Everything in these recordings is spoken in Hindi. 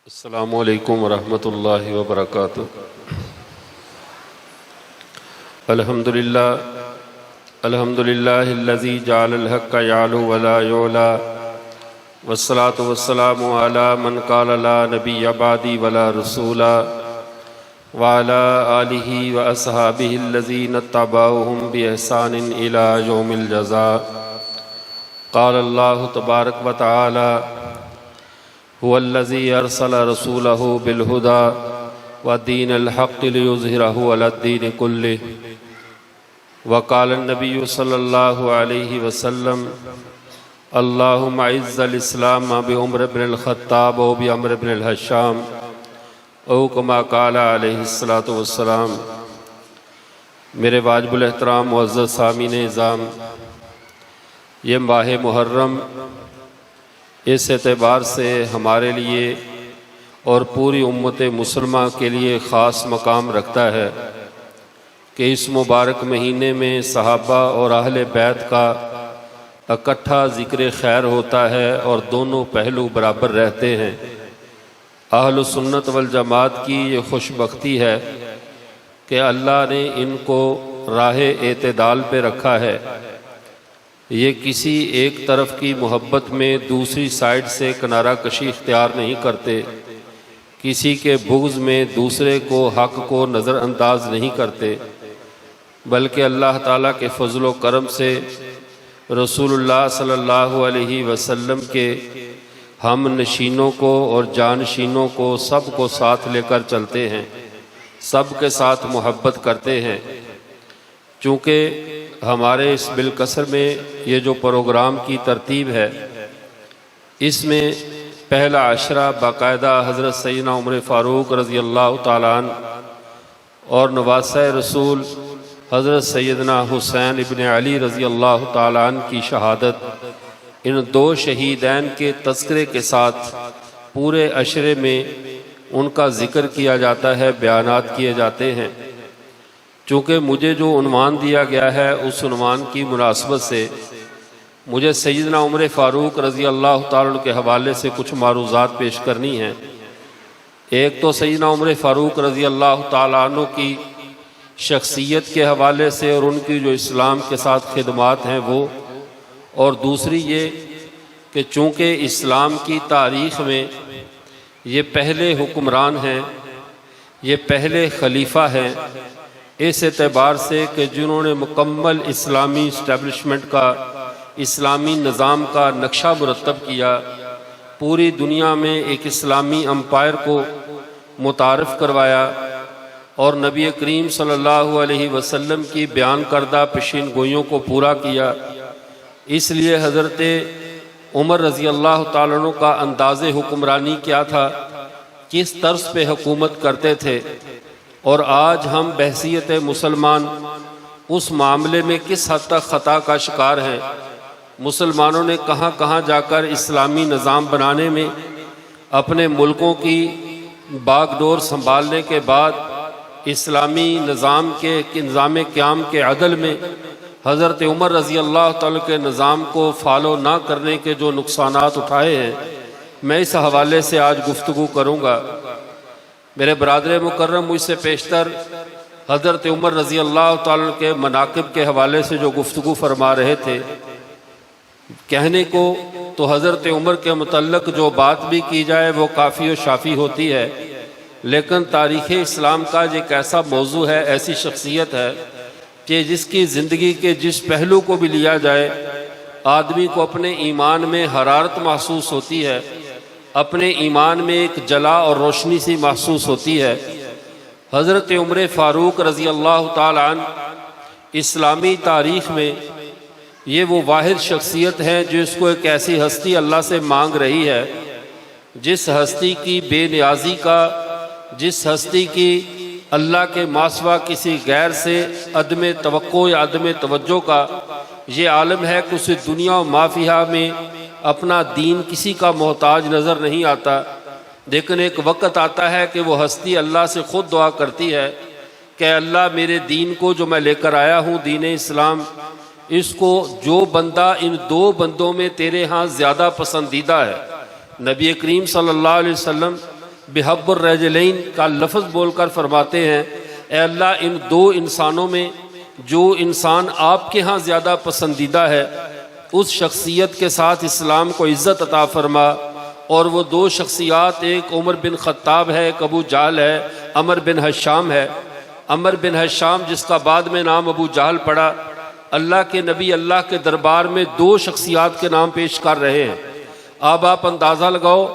अस्सलामु अलैकुम वरहमतुल्लाहि वबरकातुहू। अल्हम्दुलिल्लाहिल्लज़ी जअलल हक़्क़ यअलू वला युअला वस्सलातु वस्सलामु अला मन क़ाल ला नबिय्य बअदी वला रसूला व अला आलिहि व अस्हाबिहिल्लज़ीना तबअूहुम बिइहसानिन इला यौमिल जज़ा। क़ाल अल्लाहु तबारक व तआला हुवल्लज़ी अरसल रसूलहु बिलहुदा व दीनिल हक़्क़ि लियुज़हिरहु अलद्दीनि कुल्लिहि। वक़ाल नबिय्यु सल्लल्लाहु अलैहि वसल्लम अल्लाहुम्मा इज़्ज़िल इस्लाम बिउमर इब्निल ख़त्ताब व बिअम्र इब्निल हश्शाम औ कमा क़ाल अलैहिस्सलातु वस्सलाम। मेरे वाजिबुल एहतराम मुअज़्ज़ज़ सामीन इज़ाम, ये माह मुहर्रम इस एतबार से हमारे लिए और पूरी उम्मत मुसलमा के लिए ख़ास मकाम रखता है कि इस मुबारक महीने में सहाबा और अहले बैत का इकट्ठा ज़िक्र खैर होता है और दोनों पहलू बराबर रहते हैं। अहल सुन्नत वल जमात की ये खुशबख्ती है कि अल्लाह ने इनको राह एतदाल पे रखा है। ये किसी एक तरफ की मोहब्बत में दूसरी साइड से किनारा कशी इख्तियार नहीं करते, किसी के बुग़्ज़ में दूसरे को हक़ को नज़रअंदाज नहीं करते, बल्कि अल्लाह ताला के फ़ज़ल व करम से रसूलुल्लाह सल्लल्लाहु अलैहि वसल्लम के हम नशीनों को और जानशीनों को सब को साथ लेकर चलते हैं, सब के साथ मोहब्बत करते हैं। चूँकि हमारे इस बिलकसर में ये जो प्रोग्राम की तरतीब है, इसमें पहला अशरा बाकायदा हज़रत सैयदना उमर फ़ारूक रज़ी अल्लाह ताला अन्हु और नवासा रसूल हज़रत सैयदना हुसैन इब्न अली रज़ी अल्लाह ताला अन्हु की शहादत, इन दो शहीदैन के तज़किरे के साथ पूरे अशरे में उनका ज़िक्र किया जाता है, बयानात किए जाते हैं। चूँकि मुझे जो उन्वान दिया गया है उस उन्वान की मुनासबत से मुझे सैयदना उमर फ़ारूक रज़ी अल्लाह ताला अन्हु के हवाले से कुछ मारूज़ात पेश करनी हैं। एक तो सैयदना उमर फ़ारूक रज़ी अल्लाह ताला अन्हु की शख्सियत के हवाले से और उनकी जो इस्लाम के साथ खिदमात हैं वो, और दूसरी ये कि चूँकि इस्लाम की तारीख़ में ये पहले हुक्मरान हैं, ये पहले खलीफा हैं, इस एतबार से कि जिन्होंने मुकम्मल इस्लामी इस्टेब्लिशमेंट का, इस्लामी निज़ाम का नक्शा मुरतब किया, पूरी दुनिया में एक इस्लामी अम्पायर को मुतारफ़ करवाया और नबी करीम सल्लल्लाहु अलैहि वसल्लम की बयान करदा पेशीन गोइयों को पूरा किया। इसलिए हज़रत उमर रज़ी अल्लाह ताला अन्हु का अंदाज़े हुक्मरानी क्या था, किस तर्ज पे हुकूमत करते थे, और आज हम बहसीयत मुसलमान उस मामले में किस हद तक ख़ता का शिकार हैं। मुसलमानों ने कहाँ कहाँ जाकर इस्लामी निज़ाम बनाने में अपने मुल्कों की बागडोर संभालने के बाद इस्लामी निज़ाम के निज़ाम क़याम के अदल में हज़रत उमर रज़ी अल्लाह ताला के निज़ाम को फॉलो ना करने के जो नुकसानात उठाए हैं, मैं इस हवाले से आज गुफ्तगू करूँगा। मेरे बरादर मुकर्रम मुझसे पेशतर हज़रत उमर रज़ी अल्लाह ताला के मनाक़िब के हवाले से जो गुफ्तगू फरमा रहे थे, कहने को तो हज़रत उमर के मुतल्लक़ जो बात भी की जाए वो काफ़ी और शाफ़ी होती है, लेकिन तारीख़ इस्लाम का एक ऐसा मौजू है, ऐसी शख्सियत है कि जिसकी ज़िंदगी के जिस पहलू को भी लिया जाए आदमी को अपने ईमान में हरारत महसूस होती है, अपने ईमान में एक जला और रोशनी सी महसूस होती है। हज़रत उमर फ़ारूक रज़ी अल्लाह ताला अन्हु इस्लामी तारीख़ में ये वो वाहिद शख्सियत है जिसको एक ऐसी हस्ती अल्लाह से मांग रही है, जिस हस्ती की बेनियाजी का, जिस हस्ती की अल्लाह के मासवा किसी गैर से अदम तवक्को या अदम तवज्जो का ये आलम है कि उसे दुनिया और माफिया में अपना दीन किसी का मोहताज नज़र नहीं आता। लेकिन एक वक़्त आता है कि वो हस्ती अल्लाह से ख़ुद दुआ करती है कि अल्लाह मेरे दीन को जो मैं लेकर आया हूँ, दीन इस्लाम, इसको जो बंदा इन दो बंदों में तेरे यहाँ ज़्यादा पसंदीदा है, नबी करीम सल्लल्लाहु अलैहि वसल्लम बिहब्बुर रजलैन का लफ्ज़ बोलकर फरमाते हैं, ए अल्लाह इन दो इंसानों में जो इंसान आपके यहाँ ज़्यादा पसंदीदा है उस शख्सियत के साथ इस्लाम को इज़्ज़त अता फरमा। और वो दो शख्सियात, एक उमर बिन ख़त्ताब है, एक अबू जाहल है, अमर बिन हशाम है। अमर बिन हशाम जिसका बाद में नाम अबू जाहल पड़ा, अल्लाह के नबी अल्लाह के दरबार में दो शख्सियात के नाम पेश कर रहे हैं। अब आप अंदाज़ा लगाओ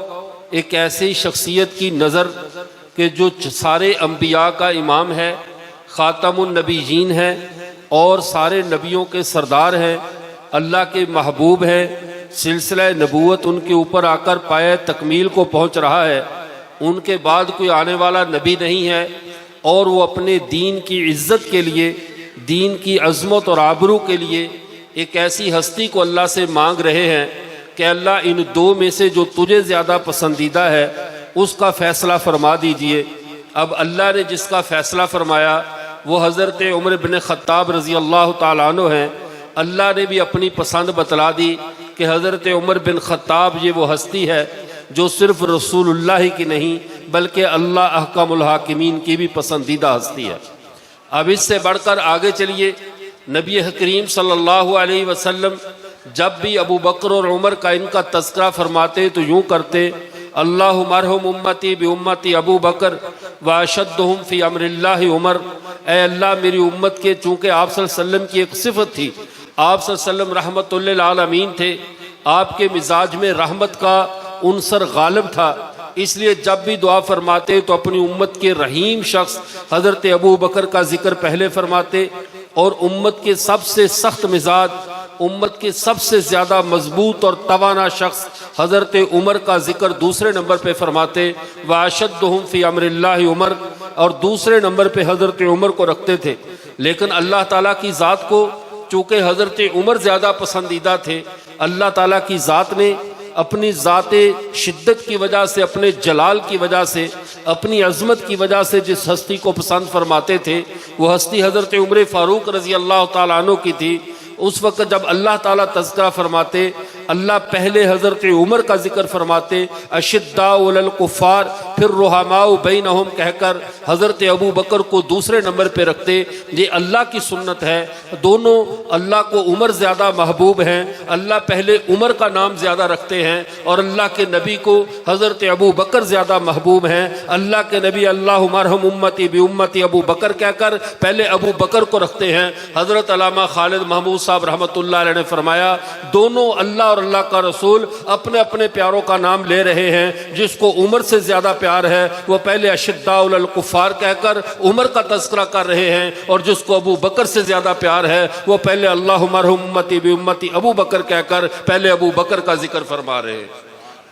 एक ऐसी शख्सियत की नज़र कि जो सारे अम्बिया का इमाम है, ख़ातमुन नबीयीन है और सारे नबियों के सरदार हैं, अल्लाह के महबूब हैं, सिलसिला नबूवत उनके ऊपर आकर पाए तकमील को पहुंच रहा है, उनके बाद कोई आने वाला नबी नहीं है और वो अपने दीन की इज़्ज़त के लिए, दीन की अज़मत और आबरू के लिए एक ऐसी हस्ती को अल्लाह से मांग रहे हैं कि अल्लाह इन दो में से जो तुझे ज़्यादा पसंदीदा है उसका फ़ैसला फरमा दीजिए। अब अल्लाह ने जिसका फ़ैसला फरमाया वो हज़रत उमर बिन ख़त्ताब रज़ी अल्लाह ताला अन्हु हैं। अल्लाह ने भी अपनी पसंद बतला दी कि हज़रत उमर बिन ख़त्ताब ये वो हस्ती है जो सिर्फ़ रसूलुल्लाह ही की नहीं बल्कि अल्लाह अहकामुल हाकिमीन की भी पसंदीदा हस्ती है। अब इससे बढ़कर आगे चलिए, नबी करीम सल्लल्लाहु अलैहि वसल्लम जब भी अबू बकर और उमर का इनका तज़किरा फरमाते तो यूँ करते, अल्लाहु मरहुम उम्मती बि उम्मती अबू बकर व अशद्दुहुम फ़ी अम्रिल्लाहि उमर। ए अल्लाह मेरी उम्मत के, चूँकि आप सल्लल्लाहु अलैहि वसल्लम की एक सिफत थी, आप सल्लल्लाहु अलैहि वसल्लम रहमतुल लिल आलमीन थे, आपके मिजाज में रहमत का उनसर गालिब था, इसलिए जब भी दुआ फरमाते तो अपनी उम्मत के रहीम शख्स हज़रत अबू बकर का जिक्र पहले फरमाते और उम्मत के सबसे सख्त मिजाज, उम्मत के सबसे ज़्यादा मजबूत और तवाना शख्स हज़रत उमर का जिक्र दूसरे नंबर पे फरमाते। व अशद्दुहुम फ़ी अम्रिल्लाहि उमर, और दूसरे नंबर पे हज़रत उमर को रखते थे। लेकिन अल्लाह ताला की ज़ात को चूँकि हज़रत उमर ज़्यादा पसंदीदा थे, अल्लाह ताला की ज़ात ने अपनी ज़ाते शिद्दत की वजह से, अपने जलाल की वजह से, अपनी अज़मत की वजह से जिस हस्ती को पसंद फरमाते थे वो हस्ती हज़रत उमर फ़ारूक रज़ी अल्लाह ताला अन्हु की थी। उस वक़्त जब अल्लाह ताला तज़किरा फरमाते, अल्लाह पहले हज़रत उमर का जिक्र फरमाते, अशिद्दाउ अलल कुफ़ार, फिर रुहमाउ बैनहुम कहकर हज़रत अबू बकर को दूसरे नंबर पे रखते। ये अल्लाह की सुन्नत है, दोनों अल्लाह को उमर ज़्यादा महबूब हैं, अल्लाह पहले उमर का नाम ज़्यादा रखते हैं और अल्लाह के नबी को हज़रत अबू बकर ज़्यादा महबूब हैं। अल्लाह के नबी अल्लाहुम्मा अरहम उम्मती बि उम्मती अबू बकर कहकर पहले अबू बकर को रखते हैं। हज़रत अल्लामा खालिद महमूद साहब रहमतुल्लाह अलैह ने फरमाया, दोनों अल्लाह और अल्लाह का रसूल अपने अपने प्यारों का नाम ले रहे हैं। जिसको उमर से ज़्यादा प्यार है वो पहले अशिद्दाउल अल कुफ़ार कहकर उमर का तज़किरा कर रहे हैं और जिसको अबू बकर से ज़्यादा प्यार है वो पहले अल्लाहुम्मा अरहम उम्मती बि उम्मती अबू बकर कहकर पहले अबू बकर का जिक्र फरमा रहे हैं।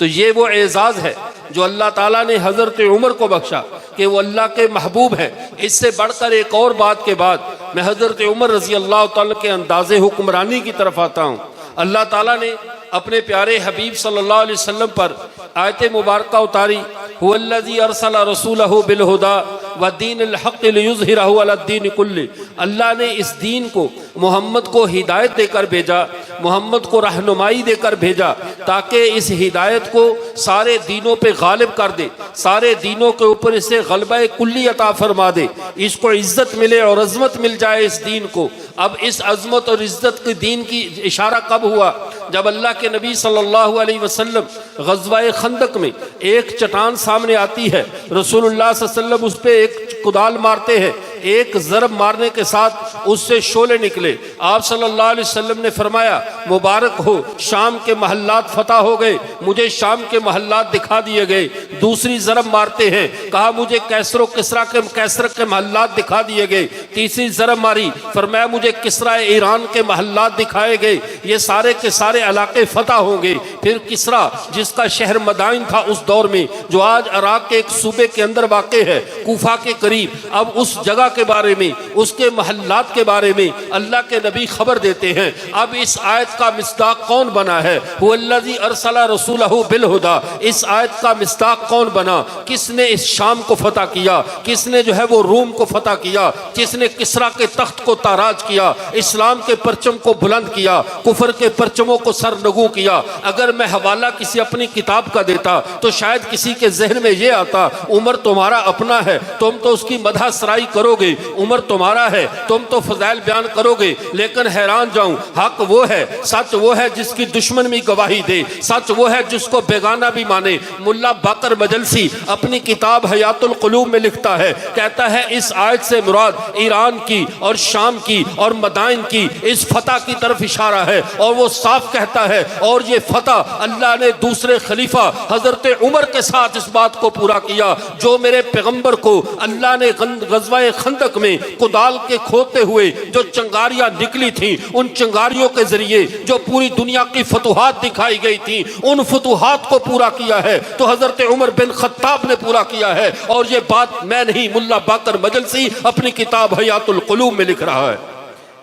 तो ये वो एजाज़ है जो अल्लाह ताला ने हज़रत उमर को बख्शा कि वो अल्लाह के महबूब हैं। इससे बढ़कर एक और बात के बाद मैं हज़रत उमर रज़ी अल्लाह ताला के अंदाज़े हुक्मरानी की तरफ आता हूँ। अल्लाह ताला ने अपने प्यारे हबीब सल्लल्लाहु अलैहि वसल्लम पर आयत मुबारका उतारी, हुवल्लज़ी अरसला रसूलहु बिल हुदा व दीनिल हक़्क़ लियुज़हिरहु अला दीन कुल्ली। अल्लाह ने इस दीन को मोहम्मद को हिदायत देकर भेजा, मोहम्मद को रहनुमाई देकर भेजा ताकि इस हिदायत को सारे दीनों पे गालिब कर दे, सारे दीनों के ऊपर इसे गलबा कुल्ली अता फरमा दे, इसको इज्जत मिले और अजमत मिल जाए इस दीन को। अब इस अजमत और इज्जत के दीन की इशारा कब हुआ? जब अल्लाह के नबी सल्लल्लाहु अलैहि वसल्लम ग़ज़वा खंदक में एक चट्टान सामने आती है, रसूलुल्लाह सल्लल्लाहु अलैहि वसल्लम उस पर एक कुदाल मारते हैं, एक ज़रब मारने के साथ उससे शोले निकले। आप सल्लल्लाहु अलैहि वसल्लम ने फरमाया, मुबारक हो, शाम के महल्लात फतह हो गए, मुझे शाम के महल्लात दिखा दिए गए। दूसरी ज़रब मारते हैं, कहा मुझे कैसर के महल्लात दिखा दिए गए। तीसरी ज़रब मारी, फरमाया मुझे किस्रा ईरान के महल्लात दिखाए गए, ये सारे के सारे इलाके फतह होंगे। फिर किस्रा जिसका शहर मदाइन था उस दौर में, जो आज इराक के एक सूबे के अंदर वाक़ है, कूफा के करीब, अब उस जगह के बारे में, उसके महल्लात के बारे में अल्लाह के नबी खबर देते हैं। अब इस आयत का मिस्दाक कौन बना है? हुवल्लज़ी अरसला रसूलहु बिल हुदा। इस आयत का मिस्दाक कौन बना? किसने इस शाम को फतह किया? किसने जो है वो रूम को फतह किया? किसने किसरा के तख्त को ताराज किया? इस्लाम के परचम को बुलंद किया, कुफर के परचमों को सरनगू किया। अगर मैं हवाला किसी अपनी किताब का देता तो शायद किसी के जहन में ये आता, उमर तुम्हारा अपना है, तुम तो उसकी मदह सराई करोगे, उमर तुम्हारा है, तुम तो फजाइल बयान करोगे। लेकिन हैरान जाऊं, हक वो है, सच वो है जिसकी दुश्मन भी गवाही दे, सच वो है जिसको बेगाना भी माने। मुल्ला बाकर मजलसी अपनी किताब हयातुल कुलूब में लिखता है, कहता है इस आयत से मुराद ईरान की और शाम की और मदाइन की इस फतह की तरफ इशारा है। और वो साफ कहता है, और ये फतह अल्लाह ने दूसरे खलीफा हजरत उमर के साथ इस बात को पूरा किया, जो मेरे पैगंबर को अल्लाह ने गज़वा खंदक में कुदाल के खोदते हुए जो चंगारियां निकली थी, उन चंगारियों के जरिए जो पूरी दुनिया की फतुहात दिखाई गई थी, उन फतुहात को पूरा किया है तो हजरत उमर बिन खत्ताब ने पूरा किया है। और ये बात मैं नहीं, मुल्ला बाकर मजलसी अपनी किताब हयातुल कुलूब में लिख रहा है।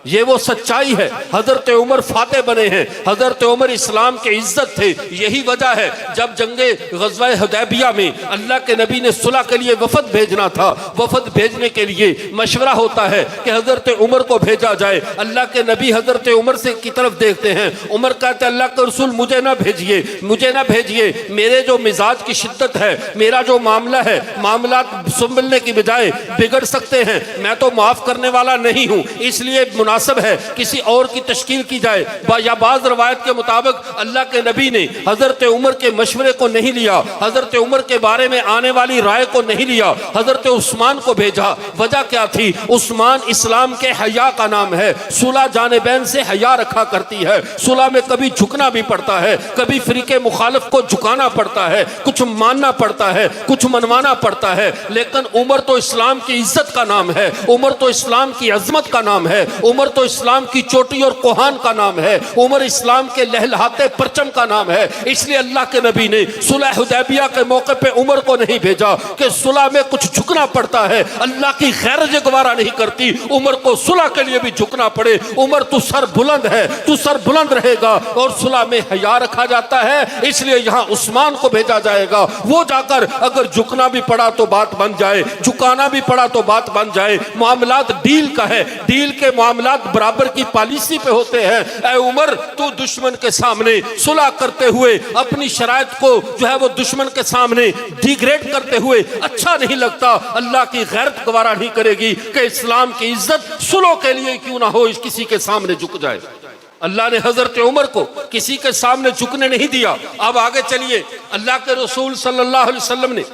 ये वो सच्चाई है। हजरत उमर फातेह बने हैं, हजरत उमर इस्लाम के इज्जत थे। यही वजह है जब जंगे ग़ज़वा हुदैबिया में अल्लाह के नबी ने सुलह के लिए वफद भेजना था, वफद भेजने के लिए मशवरा होता है कि हजरत उमर को भेजा जाए। अल्लाह के नबी हजरत उमर से की तरफ देखते हैं, उमर कहते हैं अल्लाह के रसूल मुझे ना भेजिए, मुझे ना भेजिए, मेरे जो मिजाज की शिद्दत है, मेरा जो मामला है, मामला संभलने की बजाय बिगड़ सकते हैं, मैं तो माफ़ करने वाला नहीं हूँ, इसलिए मुनासिब है किसी और की तश्कील की जाए। या बाज़ रवायत के मुताबिक अल्लाह के नबी ने हजरत उमर के मशवरे को नहीं लिया, हजरत उमर के बारे में आने वाली राय को नहीं लिया, हजरत उस्मान को भेजा। वजह क्या थी? उस्मान इस्लाम के हया का नाम है, सुलह जानिबैन से हया रखा करती है। सुलह में कभी झुकना भी पड़ता है, कभी फ़रीक़े मुखालिफ को झुकाना पड़ता है, कुछ मानना पड़ता है, कुछ मनवाना पड़ता है। लेकिन उमर तो इस्लाम की इज्जत का नाम है, उमर तो इस्लाम की अजमत का नाम है, उमर तो इस्लाम की चोटी और कोहान का नाम है, उमर इस्लाम के लहलहाते परचम का नाम है। इसलिए अल्लाह के नबी ने सुलह हुदैबिया के मौके पे उमर को नहीं भेजा कि सुलह में कुछ झुकना पड़ता है, अल्लाह की खैर गवारा नहीं करती उमर को सुलह के लिए भी झुकना पड़े। उमर तू सर बुलंद है, तू सर बुलंद रहेगा। और सुलह में हया रखा जाता है, इसलिए यहाँ उस्मान को भेजा जाएगा। वो जाकर अगर झुकना भी पड़ा तो बात बन जाए, झुकाना भी पड़ा तो बात बन जाए। मामलात डील का है, डील के मामलात बराबर की पॉलिसी पे होते हैं। ऐ उमर तू दुश्मन के सामने सुलह करते हुए अपनी शराइत को जो है वो दुश्मन के सामने डिग्रेड करते हुए अच्छा नहीं लगता। अल्लाह की गैरत गवारा नहीं करेगी कि इस्लाम की इज्जत सुलह के लिए क्यों ना हो किसी के सामने झुक जाए। अल्लाह ने हजरत उमर को किसी के सामने झुकने नहीं दिया। अब आगे चलिए, अल्लाह के रसूल सल्लल्लाहु अलैहि वसल्लम ने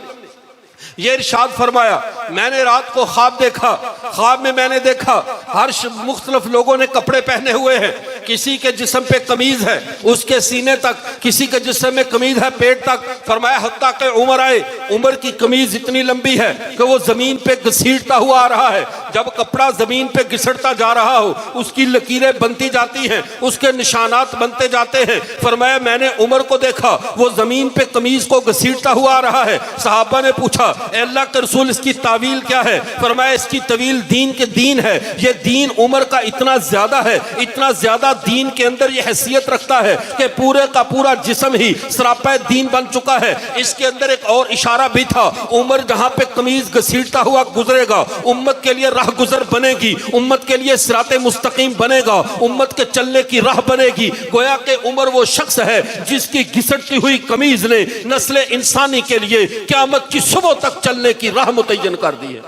ये इरशाद फरमाया, मैंने रात को ख्वाब देखा, ख्वाब में मैंने देखा हर मुख्तलिफ लोगों ने कपड़े पहने हुए हैं, किसी के जिस्म पे कमीज है उसके सीने तक, किसी के जिस्म में कमीज है पेट तक। फरमाया हत्ता के उमर आए, उमर की कमीज इतनी लंबी है कि वो जमीन पे घसीटता हुआ आ रहा है। जब कपड़ा जमीन पे घिसटता जा रहा हो उसकी लकीरें बनती जाती हैं, उसके निशानात बनते जाते हैं। फरमाया मैंने उमर को देखा, वो जमीन पे कमीज को घसीटता हुआ आ रहा है। सहाबा ने पूछा अल्लाह के रसूल इसकी तावील क्या है? फरमाया इसकी तवील दीन के दीन है। ये दीन उमर का इतना ज्यादा है, इतना ज्यादा दीन के अंदर ये हैसियत रखता है कि पूरे का पूरा जिस्म ही सरापा दीन बन चुका है। इसके अंदर एक और इशारा भी था, उमर जहां पे कमीज घसीटता हुआ गुजरेगा उम्मत के लिए राह गुजर बनेगी, उम्मत के लिए सिराते मुस्तकीम बनेगा, उम्मत के चलने की राह बनेगी। गोया के उमर वो शख्स है जिसकी घिसटती हुई कमीज ने नस्ल इंसानी के लिए क़यामत की सुबह तक चलने की राह मुतय्यन कर दी है।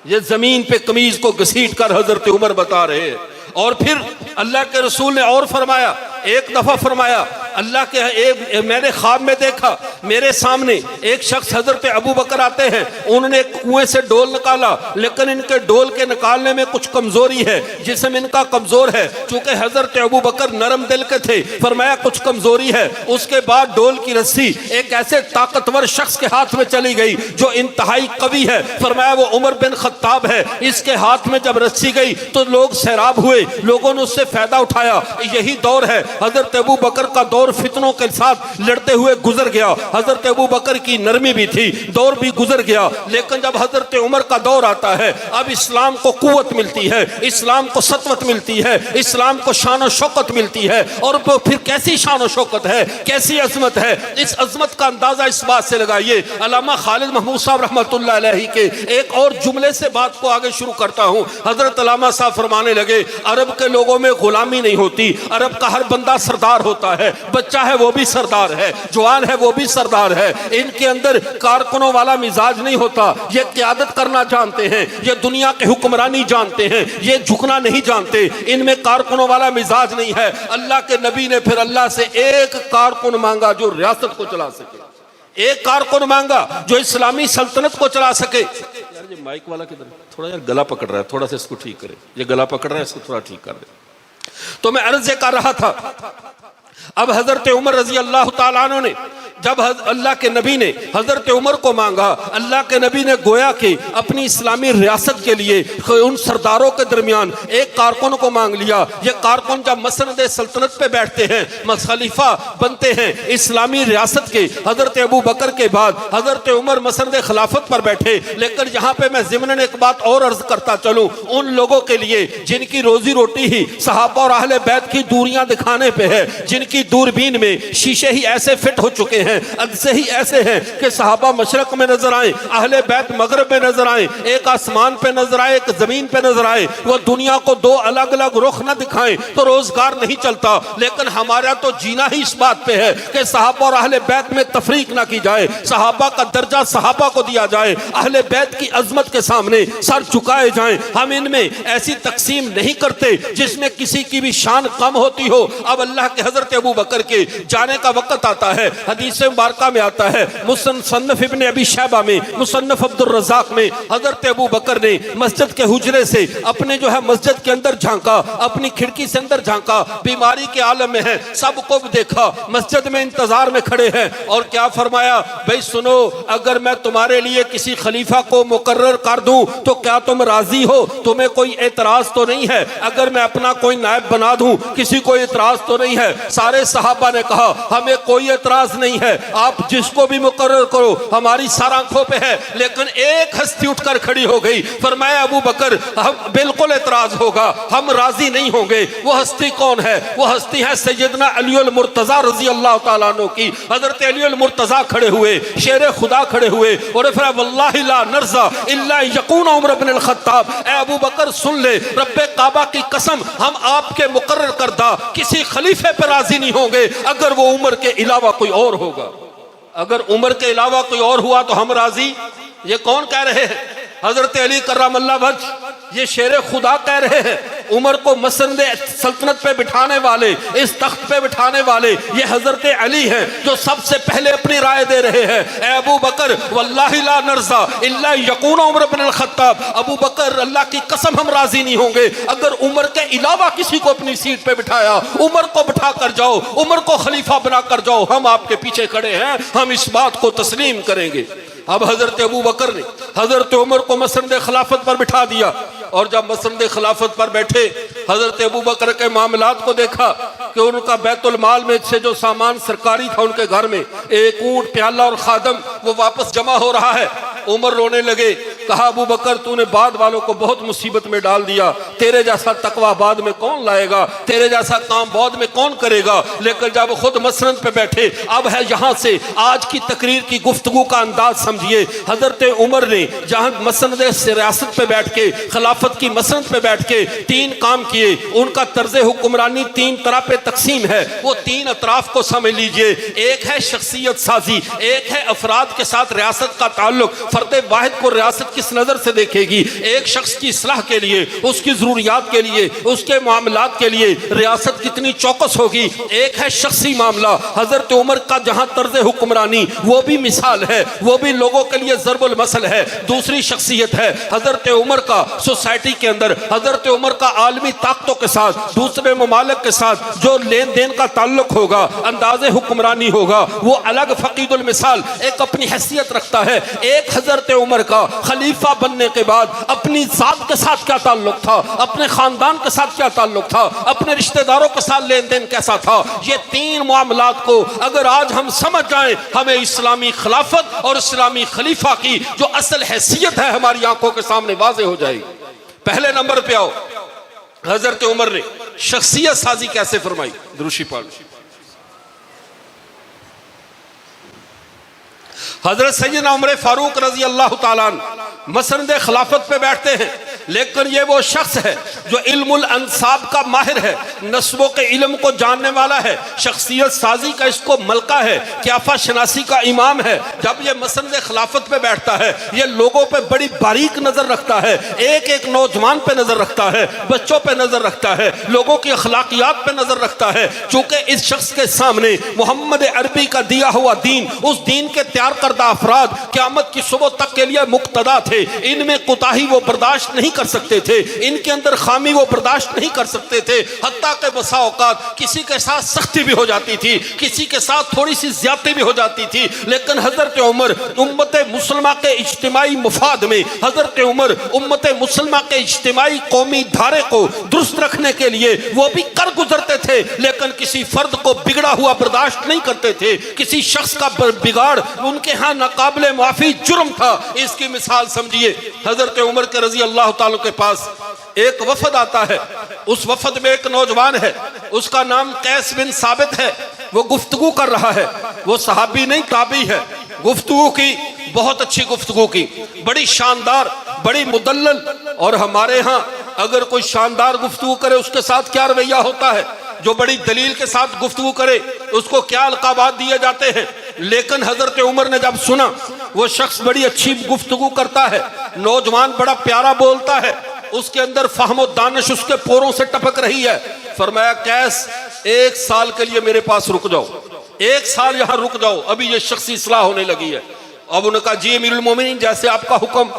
ये जमीन पे कमीज को घसीट कर हजरत उमर बता रहे हैं। और फिर अल्लाह के रसूल ने और फरमाया, एक दफा फरमाया अल्लाह के मैंने ख्वाब में देखा मेरे सामने एक शख्स हजरत अबू बकर आते हैं, उन्होंने एक कुएं से डोल निकाला, लेकिन इनके डोल के निकालने में कुछ कमजोरी है, जिस्म इनका कमजोर है। चूंकि हजरत अबू बकर नरम दिल के थे, फरमाया कुछ कमजोरी है। उसके बाद डोल की रस्सी एक ऐसे ताकतवर शख्स के हाथ में चली गई जो इंतहाई कवि है। फरमाया वो उमर बिन खत्ताब है। इसके हाथ में जब रस्सी गई तो लोग सैराब हुए, लोगों ने उससे फायदा उठाया। यही दौर है हजरत अबू बकर का दौर फितनों के साथ लड़ते हुए गुजर गया। हजरत अबू बकर की नरमी भी थी, दौर भी गुजर गया। लेकिन जब हजरत उमर का दौर आता है, अब इस्लाम को कुव्वत मिलती है, इस्लाम को सतवत मिलती है, इस्लाम को शान और शौकत मिलती है। और फिर कैसी शान और शौकत है, कैसी अजमत है, इस अजमत का अंदाजा इस बात से लगाइए। अल्लामा खालिद महमूद साहब रहमतुल्लाह अलैहि के एक और जुमले से बात को आगे शुरू करता हूं। हजरत अल्लामा साहब फरमाने लगे, अरब के लोगों में गुलामी नहीं होती, अरब का हर बंदा सरदार होता है, बच्चा है वो भी सरदार है, जवान है वो भी सरदार है। इनके अंदर कारकुनों वाला मिजाज नहीं होता, ये क़यादत करना जानते हैं, ये दुनिया के हुक्मरानी जानते हैं, ये झुकना नहीं जानते, इनमें कारकुनों वाला मिजाज नहीं है। अल्लाह के नबी ने फिर अल्लाह से एक कारकुन मांगा जो रियासत को चला सके, एक कारकुन मांगा जो इस्लामी सल्तनत को चला सके। यार ये माइक वाला किधर, थोड़ा यार गला पकड़ रहा है, थोड़ा सा इसको ठीक करे, ये गला पकड़ रहा है, इसको थोड़ा ठीक कर दे। तो मैं अर्ज कर रहा था, अब हजरत उमर रजी अल्लाह ताला अन्हु ने जब अल्लाह के नबी ने हजरत उमर को मांगा, अल्लाह के नबी ने गोया कि अपनी इस्लामी रियासत के लिए उन सरदारों के दरमियान एक कारकुन को मांग लिया। ये कारकुन जब मसनद सल्तनत पे बैठते हैं, खलीफा बनते हैं इस्लामी रियासत के, हजरत अबू बकर के बाद हजरत उमर मसनद खिलाफत पर बैठे। लेकिन यहाँ पे मैं ज़िमनन एक बात और अर्ज करता चलूँ, उन लोगों के लिए जिनकी रोजी रोटी ही सहाबा और अहले बैत की दूरियां दिखाने पे है, जिनकी दूरबीन में शीशे ही ऐसे फिट हो चुके हैं, अदसे ही ऐसे हैं कि सहाबा मशरक में नजर आए, अहले बैत मगरब में नजर आए, एक आसमान पे नजर आए, एक जमीन पे नजर आए, वो दुनिया को दो अलग अलग रुख न दिखाएं तो रोजगार नहीं चलता। लेकिन हमारा तो जीना ही इस बात पे है कि सहाबा और अहले बैत में तफरीक ना की जाए, सहाबा का दर्जा सहाबा को दिया जाए, अहले बैत की अजमत के सामने सर झुकाए जाएं। हम इनमें ऐसी तकसीम नहीं करते जिसमें किसी की भी शान कम होती हो। अब अल्लाह के हजरत अबू बकर के जाने का वक्त आता है, हदीस मुबारका में आता है, मुसन्नफ इब्ने अबी शैबा में, मुसन्नफ अब्दुर रज़्ज़ाक़ में, हजरत अबू बकर ने मस्जिद के हुजरे से अपने जो है मस्जिद के अंदर झांका, अपनी खिड़की से अंदर झांका, बीमारी के आलम में है, सबको देखा, मस्जिद में इंतजार में खड़े हैं। और क्या फरमाया, भाई सुनो, अगर मैं तुम्हारे लिए किसी खलीफा को मुकर्रर कर दूं तो क्या तुम राजी हो? तुम्हें कोई एतराज तो नहीं है? अगर मैं अपना कोई नायब बना दूं, किसी को एतराज तो नहीं है? सारे सहाबा ने कहा हमें कोई एतराज नहीं है, आप जिसको भी मुकर्रर करो, हमारी सर आंखों पे है। लेकिन एक हस्ती उठकर खड़ी हो गई, फरमाया अबू बकर हम बिल्कुल एतराज होगा, हम राजी नहीं होंगे। वो हस्ती कौन है? वो हस्ती है सैयदना अलीउल मुर्तजा रजी अल्लाह ताला अन्हु की। हजरत अलीउल मुर्तजा खड़े हुए, शेर खुदा खड़े हुए और फिर वल्लाहि ला नरज़ा इल्ला यकून उमर इब्न अल खत्ताब, ए अबू बकर सुन ले, रब्बे काबा की कसम, हम आपके मुकर्रर करदा किसी खलीफे पर राजी नहीं होंगे अगर वो उमर के अलावा कोई और होगा। अगर उमर के अलावा कोई और हुआ तो हम राजी। ये कौन कह रहे हैं? हजरत अली कर्रमल्लाह वजह, ये शेर खुदा कह रहे हैं। उमर को मसनद सल्तनत पे बिठाने वाले, इस तख्त पे बिठाने वाले ये हजरत अली हैं जो सबसे पहले अपनी राय दे रहे हैं। ए अबू बकर वल्लाहि ला नरज़ा इल्ला यकून उमर इब्न अल खत्ताब, अबू बकर अल्लाह की कसम हम राजी नहीं होंगे अगर उमर के अलावा किसी को अपनी सीट पे बिठाया। उमर को बिठा कर जाओ, उमर को खलीफा बना कर जाओ, हम आपके पीछे खड़े हैं, हम इस बात को तस्लीम करेंगे। अब हजरत अबू बकर ने हजरत उमर को मसनद खिलाफत पर बिठा दिया और जब मसनद खिलाफत पर बैठे, हजरत अबू बकर के मामलात को देखा कि उनका बैतुल माल में से जो सामान सरकारी था उनके घर में, एक ऊंट, प्याला और खादम, वो वापस जमा हो रहा है। उमर रोने लगे, कहा अबू बकर तूने बाद वालों को बहुत मुसीबत में डाल दिया, तेरे जैसा तकवा बाद में कौन लाएगा, तेरे जैसा काम बाद में कौन करेगा। लेकिन जब खुद मसनद पे बैठे, अब है यहाँ से आज की तकरीर की गुफ्तगू का अंदाज समझिए। हजरत उमर ने जहाँ मसनद रियासत पे बैठ के, खिलाफत की मसनद पे बैठ के तीन काम किए। उनका तर्ज हुक्मरानी तीन तरह पे तकसीम है, वो तीन अतराफ को समझ लीजिए। एक है शख्सियत साजी, एक है अफराद के साथ रियासत का ताल्लुक, फर्द वाहिद को रियासत किस नजर से देखेगी, एक शख्स की इस्लाह के लिए, उसकी जरूरियात के लिए, उसके मामलात के लिए रियासत कितनी चौकस होगी। एक है शख्सी मामला, हजरत उमर का जहां तर्ज हुक्मरानी वो भी मिसाल है, वो भी लोगों के लिए ज़रबुल मसल है। दूसरी शख्सियत है हजरत उमर का सोसाइटी के अंदर, हजरत उमर का आलमी ताकतों के साथ, दूसरे ममालिक के साथ जो लेन देन का ताल्लुक होगा, अंदाज़े हुक्मरानी होगा, वो अलग फ़कीदुल मिसाल एक अपनी हैसियत रखता है। एक हजरत उमर का खलीफा बनने के बाद अपनी जात के साथ क्या ताल्लुक था, अपने खानदान के साथ क्या ताल्लुक था, अपने रिश्तेदारों के साथ लेन देन कैसा था। ये तीन मामलात को अगर आज हम समझ जाएं, हमें इस्लामी खिलाफत और इस्लामी खलीफा की जो असल हैसियत है हमारी आंखों के सामने वाज़े हो जाएगी। पहले नंबर पे आओ, हजरत उमर ने शख्सियत साजी कैसे फरमाई। दुरूशी पाक। हजरत सैयदना उमर फारूक रजी अल्लाह ताला अन्हु मसनद खिलाफत पे बैठते हैं, लेकिन ये वो शख्स है जो इल्मुल अंसाब का माहिर है, नस्बों के इल्म को जानने वाला है, शख्सियत साजी का इसको मलका है, क़ियाफा शनासी का इमाम है। जब ये मसनद खिलाफत पे बैठता है, ये लोगों पे बड़ी बारीक नजर रखता है, एक एक नौजवान पे नजर रखता है, बच्चों पे नजर रखता है, लोगों की अखलाकियात पे नजर रखता है। चूंकि इस शख्स के सामने मोहम्मद अरबी का दिया हुआ दीन, उस दीन के तैयार करदा अफराद क़यामत की सुबह तक के लिए मुक्तदा थे। इनमें कोताही वो बर्दाश्त नहीं कर सकते थे, इनके अंदर खामी वो बर्दाश्त नहीं कर सकते थे। हत्ता के बसा औकात किसी के साथ सख्ती भी हो जाती थी, किसी के साथ थोड़ी सी ज्यादती भी हो जाती थी, लेकिन हजरत उमर उम्मत मुसलमा के इज्तिमाई मुफाद में, हजरत उमर उम्मत मुसलमा के इज्तिमाई कौमी धारे को दुरुस्त रखने के लिए वो भी कर गुजरते थे, लेकिन किसी फर्द को बिगड़ा हुआ बर्दाश्त नहीं करते थे। किसी शख्स का बिगाड़ उनके यहाँ नाकाबिले माफी जुर्म था। इसकी मिसाल समझिए, हजरत उमर के रजी अल्लाह ताला के पास एक वफद आता है। उस वफद में एक नौजवान है, उसका नाम कैस बिन साबित है। वो गुफ्तगू कर रहा है, वो सहाबी नहीं ताबी है। गुफ्तगू की, बहुत अच्छी गुफ्तगू की, बड़ी शानदार, बड़ी मुदल्लल। और हमारे यहाँ अगर कोई शानदार गुफ्तगू करे उसके साथ क्या रवैया होता है, जो बड़ी दलील के साथ गुफ्तगू करे उसको क्या अलकाबात दिए जाते हैं। लेकिन हजरत उमर ने जब सुना वो शख्स बड़ी अच्छी गुफ्तगू करता है, नौजवान बड़ा प्यारा बोलता है, उसके अंदर फहम और दानिश उसके पोरों से टपक रही है, फरमाया कैस एक साल के लिए मेरे पास रुक जाओ, एक साल यहाँ रुक जाओ, अभी ये शख्सी इस्लाह होने लगी है। अब उन्होंने कहा जी अमीरुल मोमिनीन जैसे आपका हुक्म।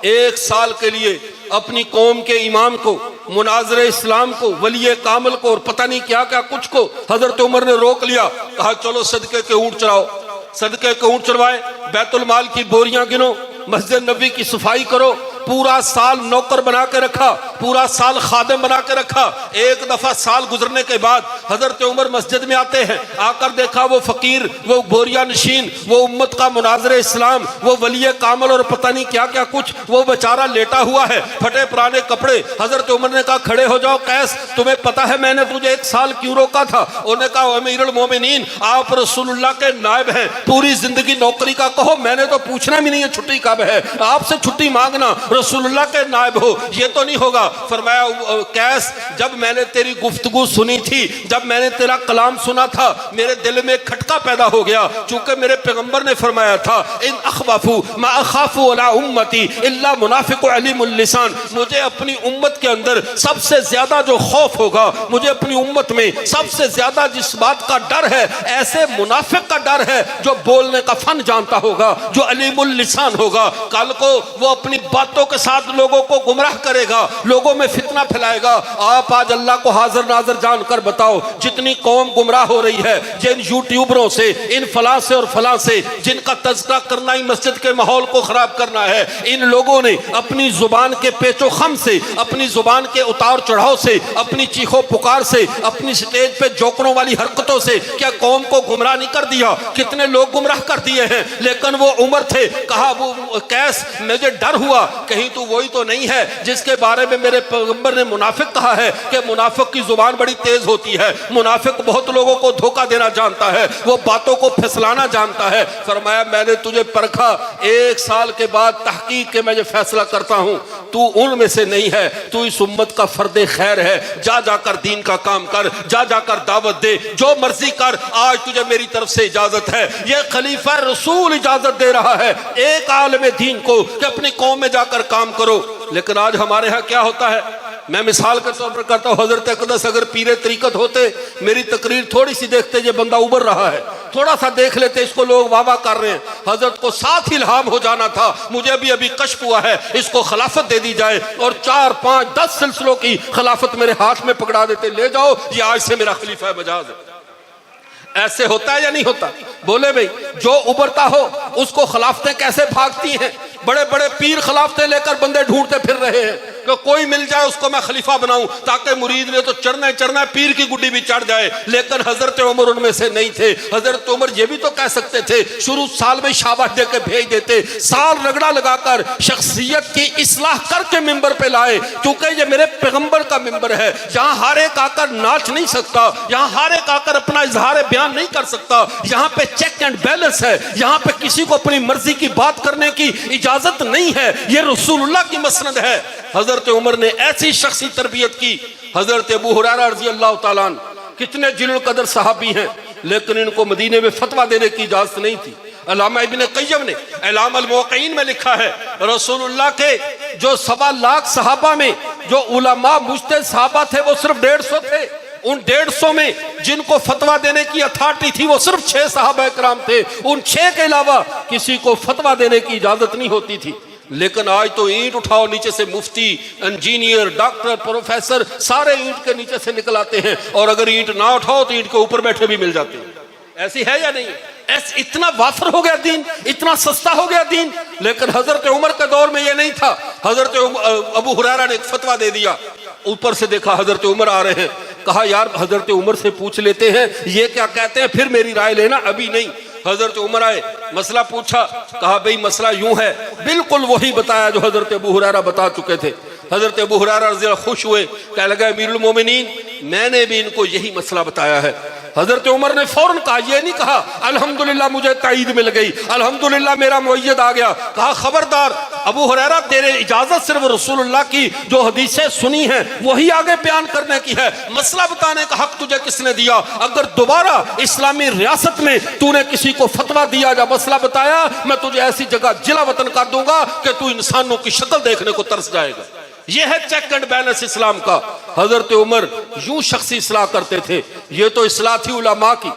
एक साल के लिए अपनी कौम के इमाम को, मुनाज़िर इस्लाम को, वली कामिल को और पता नहीं क्या क्या कुछ को हजरत उमर ने रोक लिया। कहा चलो सदके के ऊंट चढ़ाओ। सदके के ऊंट चढ़वाए, बैतुल माल की बोरियां गिनो, मस्जिद नबी की सफाई करो। पूरा साल नौकर बना के रखा, पूरा साल खादिम बना के रखा। एक दफा साल गुजरने के बाद हजरत उमर मस्जिद में आते हैं, आकर देखा वो फकीर, वो बोरिया नशीन, वो उम्मत का मुनाज़िर इस्लाम, वो वली कामिल और पता नहीं क्या क्या कुछ, वो बेचारा लेटा हुआ है, फटे पुराने कपड़े। हजरत उमर ने कहा खड़े हो जाओ कैस, तुम्हें पता है मैंने तुझे एक साल क्यों रोका था। उन्होंने कहा अमीरुल मोमिनीन आप रसूलुल्लाह के नायब हैं, पूरी जिंदगी नौकरी का कहो, मैंने तो पूछना भी नहीं है छुट्टी कब है, आपसे छुट्टी मांगना, रसूलुल्लाह के नायब हो, ये तो नहीं होगा। फरमाया कैस जब मैंने तेरी गुफ्तगू सुनी थी, जब मैंने तेरा कलाम सुना था, मेरे दिल में एक खटका पैदा हो गया, चूंकि मेरे पैगंबर ने फरमाया था इन अखवाफू मा अखाफू अला उम्मती इल्ला मुनाफिक अलीमुल लिसान, मुझे अपनी उम्मत के अंदर सबसे ज्यादा जो खौफ होगा, मुझे अपनी उम्मत में सबसे ज्यादा जिस बात का डर है, ऐसे मुनाफिक का डर है जो बोलने का फन जानता होगा, जो अलीमुल लिसान होगा। कल को वो अपनी बातों के साथ लोगों को गुमराह करेगा, लोगों में फितना फैलाएगा। आप आज अल्लाह को हाजिर नाजर जानकर बताओ, जितनी कौम गुमराह हो रही है, जिन यूट्यूबरों से, इन फलां से और फलां से, जिनका तज़किरा करना ही मस्जिद के माहौल को खराब करना है, इन लोगों ने अपनी जुबान के पेचो खम से, अपनी जुबान के उतार चढ़ाव से, अपनी चीखों पुकार से, अपनी स्टेज पे जोकरों वाली हरकतों से क्या कौम को गुमराह नहीं कर दिया? कितने लोग गुमराह कर दिए हैं। लेकिन वो उमर थे, कहा वो कैस मुझे डर हुआ कहीं तो वही तो नहीं है जिसके बारे में मेरे पैगंबर ने मुनाफिक कहा है कि मुनाफिक की जुबान बड़ी तेज होती है, मुनाफिक बहुत लोगों को धोखा देना जानता है, वो बातों को फिसलाना जानता है। फरमाया मैंने तुझे परखा, एक साल के बाद तहकीक के मैं ये फैसला करता हूँ, तू उनमें से नहीं है, तू इस उम्मत का फर्दे खैर है। जा जाकर दीन का काम कर, जा जाकर दावत दे, जो मर्जी कर, आज तुझे मेरी तरफ से इजाजत है। ये खलीफा रसूल इजाजत दे रहा है एक आलम दीन को कि अपनी कौम में जाकर काम करो। लेकिन आज हमारे यहाँ क्या होता है, मैं मिसाल के तौर पर करता हूँ, हजरत अक़दस अगर पीरे तरीकत होते, मेरी तकरीर थोड़ी सी देखते ये बंदा उबर रहा है, थोड़ा सा देख लेते इसको लोग वाह वाह कर रहे हैं, हजरत को साथ ही इल्हाम हो जाना था, मुझे अभी कश्फ हुआ है, इसको खिलाफत दे दी जाए, और 4, 5, 10 सिलसिलों की खिलाफत मेरे हाथ में पकड़ा देते, ले जाओ ये आज से मेरा खलीफा है मजाज है। ऐसे होता है या नहीं होता? बोले भाई, जो उभरता हो उसको खिलाफतें कैसे भागती हैं। बड़े बड़े पीर खिलाफतें लेकर बंदे ढूंढते फिर रहे हैं कि कोई मिल जाए उसको मैं खलीफा बनाऊं, ताकि मुरीद ने तो चढ़ना ही चढ़ना, पीर की गुड्डी भी चढ़ जाए। लेकिन हजरत उमर उनमें से नहीं थे। हजरत उमर ये भी तो कह सकते थे, शुरू साल में शाबाश दे के भेज देते, साल रगड़ा लगाकर शख्सियत की इस्लाह करके मिंबर पे लाए, क्योंकि ये मेरे पैगंबर का मिंबर है। यहाँ हर एक आकर नाच नहीं सकता, यहाँ हर एक आकर अपना इजहार बयान नहीं कर सकता। यहाँ पे चेक एंड बैलेंस है, यहाँ पे किसी को अपनी मर्जी की बात करने की इजाजत नहीं है। ये रसूलुल्लाह की मसनद है। हजरत उमर ने ऐसी शख्सी तरबियत की। हजरत अबू हुरैरा रज़ी अल्लाह तआला अन्हु कितने जिल्लुल कदर सहाबी हैं, लेकिन इनको मदीने में फतवा देने की इजाजत नहीं थी। अल्लामा इब्न क़य्यम ने इलाम अल मुवक्किईन में लिखा है, रसूलुल्लाह के जो 1.25 लाख सहाबा में जो उलमा मुज्तहिद सहाबा थे वो सिर्फ 150 थे। उन 150 में जिनको फतवा देने की अथॉरिटी थी वो सिर्फ 6 सहाबा इकराम थे। उन 6 के अलावा किसी को फतवा देने की इजाजत नहीं होती थी। लेकिन आज तो ईंट उठाओ, नीचे से मुफ्ती, इंजीनियर, डॉक्टर, प्रोफेसर सारे ईंट के नीचे से निकल आते हैं, और अगर ईंट ना उठाओ तो ईंट के ऊपर बैठे भी मिल जाते हैं। ऐसी है या नहीं? ऐसे इतना वाफर हो गया दीन, इतना सस्ता हो गया दीन। लेकिन हजरत उमर के दौर में ये नहीं था। हजरत अबू हुरैरा ने एक फतवा दे दिया, ऊपर से देखा हजरत उमर आ रहे हैं, कहा यार हजरत उमर से पूछ लेते हैं ये क्या कहते हैं, फिर मेरी राय लेना, अभी नहीं। हजरत उमर आए, मसला पूछा, कहा भाई मसला यूं है, बिल्कुल वही बताया जो हजरत अबू हुरैरा बता चुके थे। हजरत अबू हुरैरा रज़ी खुश हुए, कहने लगे अमीरुल मोमिनीन, मैंने भी इनको यही मसला बताया है। हजरत उमर ने फौरन कहा, ये नहीं कहा अल्हम्दुलिल्लाह मुझे ताईद मिल गई, अल्हम्दुलिल्लाह मेरा मुअय्यद आ गया। कहा खबरदार अबू हुरैरा, तेरे इजाजत सिर्फ रसूलुल्लाह की जो हदीसें सुनी हैं वही आगे बयान करने की है, मसला बताने का हक तुझे किसने दिया? अगर दोबारा इस्लामी रियासत में तूने किसी को फतवा दिया या मसला बताया, मैं तुझे ऐसी जगह जिला वतन कर दूंगा कि तू इंसानों की शक्ल देखने को तरस जाएगा। यह है चेक एंड बैलेंस इस्लाम का। हजरत उमर यूं शख्सी इस्लाह करते थे। ये तो इस्लाह थी उलमा की।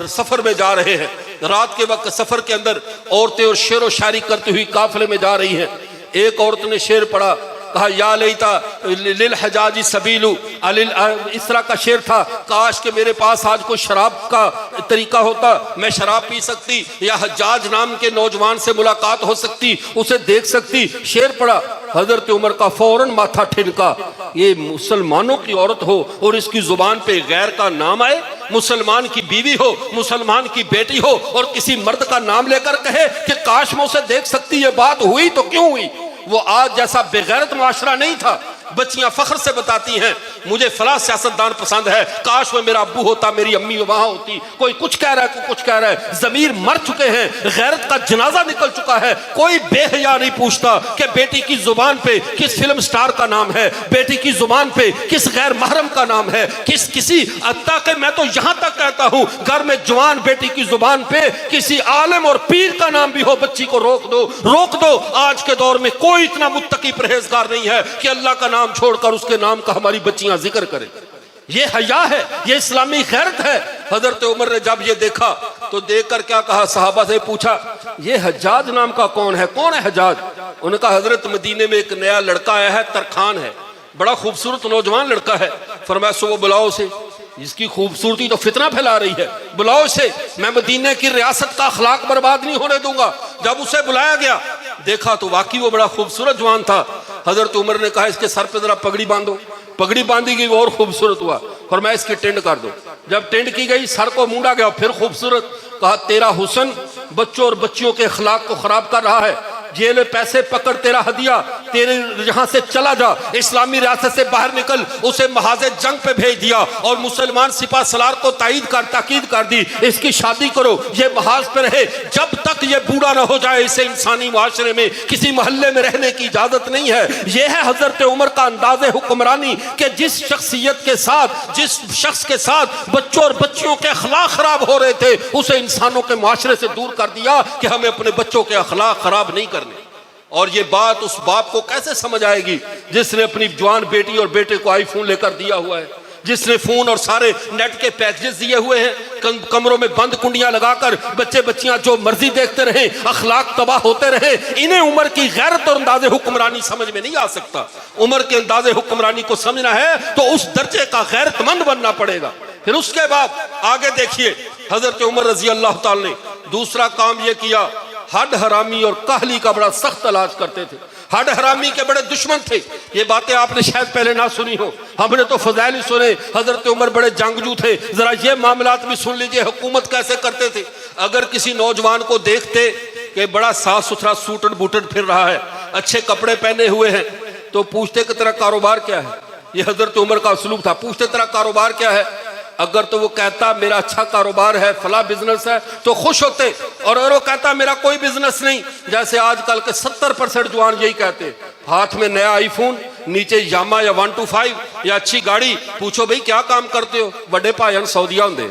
सफर में जा रहे हैं, रात के वक्त सफर के अंदर औरतें और शेर व शायरी करती हुई काफिले में जा रही हैं। एक औरत ने शेर पढ़ा, कहा या लैता लिल हजाजी सबीलू अलिल, इस तरह का शेर था, काश के मेरे पास आज कोई शराब का तरीका होता, मैं शराब पी सकती या हज्जाज नाम के नौजवान से मुलाकात हो सकती, उसे देख सकती। शेर पढ़ा, हजरत उमर का फौरन माथा ठिनका। ये मुसलमानों की औरत हो और इसकी जुबान पे गैर का नाम आए, मुसलमान की बीवी हो, मुसलमान की बेटी हो, और किसी मर्द का नाम लेकर कहे कि काश मैं उसे देख सकती। ये बात हुई तो क्यों हुई? वो आज जैसा बेगैरत मुआशरा नहीं था। बच्चियां फख्र से बताती हैं मुझे फला सियासतदान पसंद है, काश वो मेरा अब्बू होता, मेरी अम्मी वहां होती। कोई कुछ कह रहा है, कोई कुछ कह रहा है। जमीर मर चुके हैं, गैरत का जनाजा निकल चुका है। कोई बेहया नहीं पूछता कि बेटी की जुबान पे किस फिल्म स्टार का नाम है, बेटी की जुबान पे किस गैर महरम का नाम है, किसी अत्ता के, मैं तो यहां तक कहता हूं घर में जवान बेटी की जुबान पे किसी आलिम और पीर का नाम भी हो, बच्ची को रोक दो, रोक दो। आज के दौर में कोई इतना मुत्तकी परहेजगार नहीं है कि अल्लाह का नाम छोड़कर उसके नाम का हमारी बच्चियां जिक्र करें। ये हया है, ये इस्लामी खैरत है। हजरत उमर ने जब ये देखा तो देखकर क्या कहा, सहाबा से पूछा ये हज्जाज नाम का कौन है? कौन है हज्जाज? उन्होंने कहा हजरत मदीने में एक नया लड़का आया है, तरखान है, बड़ा खूबसूरत नौजवान लड़का है। फरमाया सो वो बुलाओ उसे, इसकी खूबसूरती तो फितना फैला रही है, बुलाओ इसे, मैं मदीने की रियासत का अखलाक बर्बाद नहीं होने दूंगा। जब उसे बुलाया गया, देखा तो वाकई वो बड़ा खूबसूरत जवान था। हजरत उमर ने कहा इसके सर पे जरा पगड़ी बांधो। पगड़ी बांधी गई, वो और खूबसूरत हुआ। फरमाया इसकी टेंड कर दो। जब टेंड की गई, सर को मूंडा गया, फिर खूबसूरत। कहा तेरा हुस्न बच्चों और बच्चियों के अखलाक को खराब कर रहा है, जेल पैसे पकड़ तेरा हदिया, तेरे यहाँ से चला जा, इस्लामी रियासत से बाहर निकल। उसे महाजे जंग पे भेज दिया और मुसलमान सिपा सलार को ताकीद कर दी, इसकी शादी करो, ये महाज पे रहे जब तक ये बूढ़ा ना हो जाए। इसे इंसानी मुआशरे में किसी मोहल्ले में रहने की इजाजत नहीं है। यह है हजरत उमर का अंदाज़े हुक्मरानी कि जिस शख्सियत के साथ, जिस शख्स के साथ बच्चों और बच्चियों के अखलाक खराब हो रहे थे, उसे इंसानों के मुआशरे से दूर कर दिया कि हमें अपने बच्चों के अखलाक खराब नहीं करने। और ये बात उस बाप को कैसे समझ आएगी जिसने अपनी जवान बेटी और बेटे को आईफोन लेकर दिया हुआ है, जिसने फोन और सारे नेट के पैकेजेस दिए हुए हैं, कमरों में बंद कुंडियां लगाकर बच्चे बच्चियां जो मर्जी देखते रहे, अखलाक तबाह होते रहे। इन्हें उमर की गैरत और अंदाज़े हुक्मरानी समझ में नहीं आ सकता। उमर के अंदाज़े हुक्मरानी को समझना है तो उस दर्जे का गैरतमंद बनना पड़ेगा। फिर उसके बाद आगे देखिए हजरत उमर रजी अल्लाह ताला ने दूसरा काम ये किया, हड हरामी और काहली का बड़ा सख्त इलाज करते थे। हड हरामी के बड़े दुश्मन थे। ये बातें आपने शायद पहले ना सुनी हो, हमने तो फजाइल ही सुने। हजरत उमर बड़े जंगजू थे। जरा ये मामलात भी सुन लीजिए, हुकूमत कैसे करते थे। अगर किसी नौजवान को देखते कि बड़ा साफ सुथरा सूटड बूटड फिर रहा है, अच्छे कपड़े पहने हुए हैं, तो पूछते कि तेरा कारोबार क्या है। ये हजरत उमर का उसलूब था। पूछते तेरा कारोबार क्या है। अगर तो वो कहता मेरा अच्छा कारोबार है, फला बिजनेस है, तो खुश होते। और अगर वो कहता मेरा कोई बिजनेस नहीं, जैसे आजकल के 70% जवान यही कहते, हाथ में नया आईफोन, नीचे यामा या 125 या अच्छी गाड़ी, पूछो भाई क्या काम करते हो, बड़े भाईजान सऊदिया होंगे,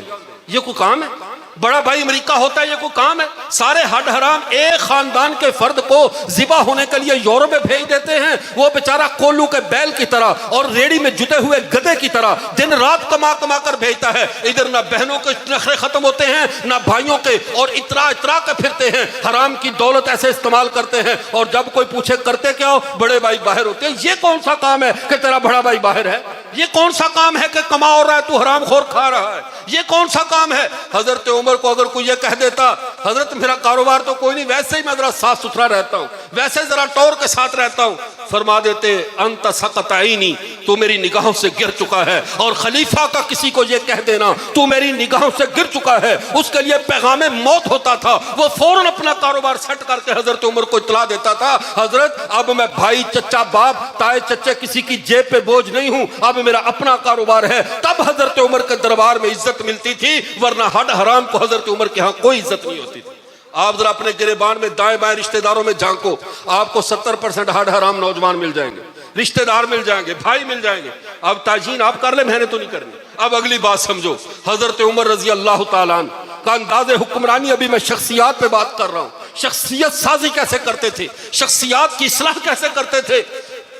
ये कोई काम है। बड़ा भाई अमेरिका होता है, ये कोई काम है। सारे हड हराम एक खानदान के फर्द को जिबा होने के लिए यूरोप में भेज देते हैं। वो बेचारा कोल्लू के बैल की तरह और रेडी में जुटे हुए गधे की तरह दिन रात कमा कमा कर भेजता है। इधर ना बहनों के नखरे खत्म होते हैं, ना भाइयों के, और इतरा इतरा के फिरते हैं, हराम की दौलत ऐसे इस्तेमाल करते हैं। और जब कोई पूछे करते क्या हो, बड़े भाई बाहर होते हैं। ये कौन सा काम है कि तेरा बड़ा भाई बाहर है। ये कौन सा काम है कि कमा हो रहा है, तू हराम खोर खा रहा है। ये कौन सा काम है। हजरत उमर को अगर कोई ये कह देता, हजरत मेरा कारोबार तो कोई नहीं, वैसे ही मैं जरा साफ सुथरा रहता हूँ, वैसे जरा टौर के साथ रहता हूँ, फरमा देते अंत सकताईनी, तू मेरी निगाहों से गिर चुका है। और खलीफा का किसी को ये कह देना तू मेरी निगाहों से गिर चुका है, उसके लिए पैगामे मौत होता था। वो फौरन अपना कारोबार सेट करके हजरत उमर को इतला देता था, हजरत अब मैं भाई चचा बाप ताए चच्चे किसी की जेब पे बोझ नहीं हूँ, अब मेरा अपना कारोबार है। तब हजरत उमर के दरबार में इज्जत मिलती थी, वरना हड हराम को हजरत उमर के यहाँ कोई इज्जत नहीं होती थी। आप जरा अपने गिरेबान में दाएं बाएं रिश्तेदारों में झांको, आपको 70% हड हराम नौजवान मिल जाएंगे, रिश्तेदार मिल जाएंगे, भाई मिल जाएंगे। अब ताजीन आप कर ले, मैंने तो नहीं करनी। अब अगली बात समझो, हजरत उमर रजी अल्लाह ताला अन्हु का अंदाज़े हुक्मरानी, अभी मैं शख्सियात पे बात कर रहा हूँ। शख्सियत साजी कैसे करते थे, शख्सियात की इस्लाह कैसे करते थे।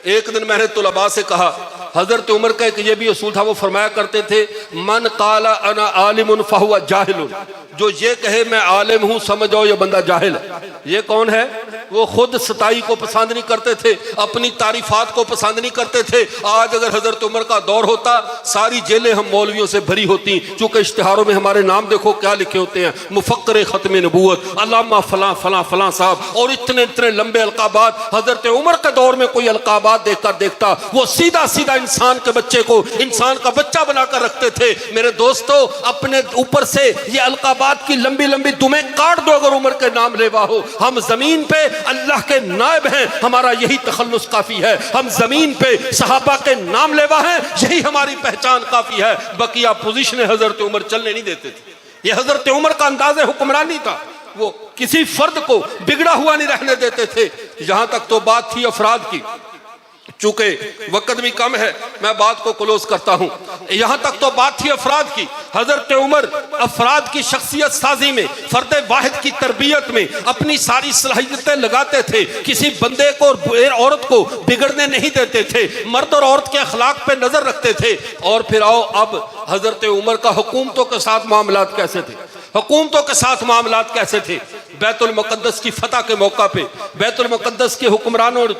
एक दिन मैंने तुलबा से कहा, हजरत उमर का एक ये भी उसूल था, वो फरमाया करते थे, मन काला अना आलिमुन फहुवा जाहिलुन, जो ये कहे मैं आलिम हूं समझ जाओ ये बंदा जाहिल है। ये कौन है। वो खुद सताई को पसंद नहीं करते थे, अपनी तारीफात को पसंद नहीं करते थे। आज अगर हजरत उमर का दौर होता, सारी जेलें हम मौलवियों से भरी होती, चूंकि इश्तिहारों में हमारे नाम देखो क्या लिखे होते हैं, मुफक्कर खत्म नबूवत, अल्लामा फलां फलां फलां साहब, और इतने इतने लंबे अलकाबात। हजरत उमर के दौर में कोई अलकाबात देखकर देखता, वो सीधा सीधा इंसान के बच्चे को इंसान का बच्चा बनाकर रखते थे। मेरे दोस्तों, अपने ऊपर से ये अलकाबात की लंबी लंबी तुम्हें काट दो अगर उमर के नाम लेवा हो। हम जमीन पे अल्लाह के नायब हैं, हमारा यही तखल्लुस काफी है। हम जमीन पे सहाबा के नाम लेवा हैं, यही हमारी पहचान काफी है। बकिया पोजीशन हजरत उमर चलने नहीं देते थे। ये हजरत उमर का अंदाज़े हुक्मरानी था। वो किसी फर्द को बिगड़ा हुआ नहीं रहने देते थे। यहां तक तो बात थी अफराद की, चूंकि वक्त भी कम है मैं बात को क्लोज करता हूं। यहां तक तो बात थी अफराद की। हजरत उमर अफराद की शख्सियत साजी में, फर्द वाहिद की तरबियत में अपनी सारी सलाहियतें लगाते थे। किसी बंदे को और औरत को बिगड़ने नहीं देते थे, मर्द और औरत के अखलाक पे नजर रखते थे। और फिर आओ, अब हजरत उमर का हुकूमतों के साथ मामलात कैसे थे, हुकूमतों के साथ मामलात कैसे थे। बैतुल मुकद्दस की फतह के मौका पे बैतुल मुकद्दस के हुक्मरानों और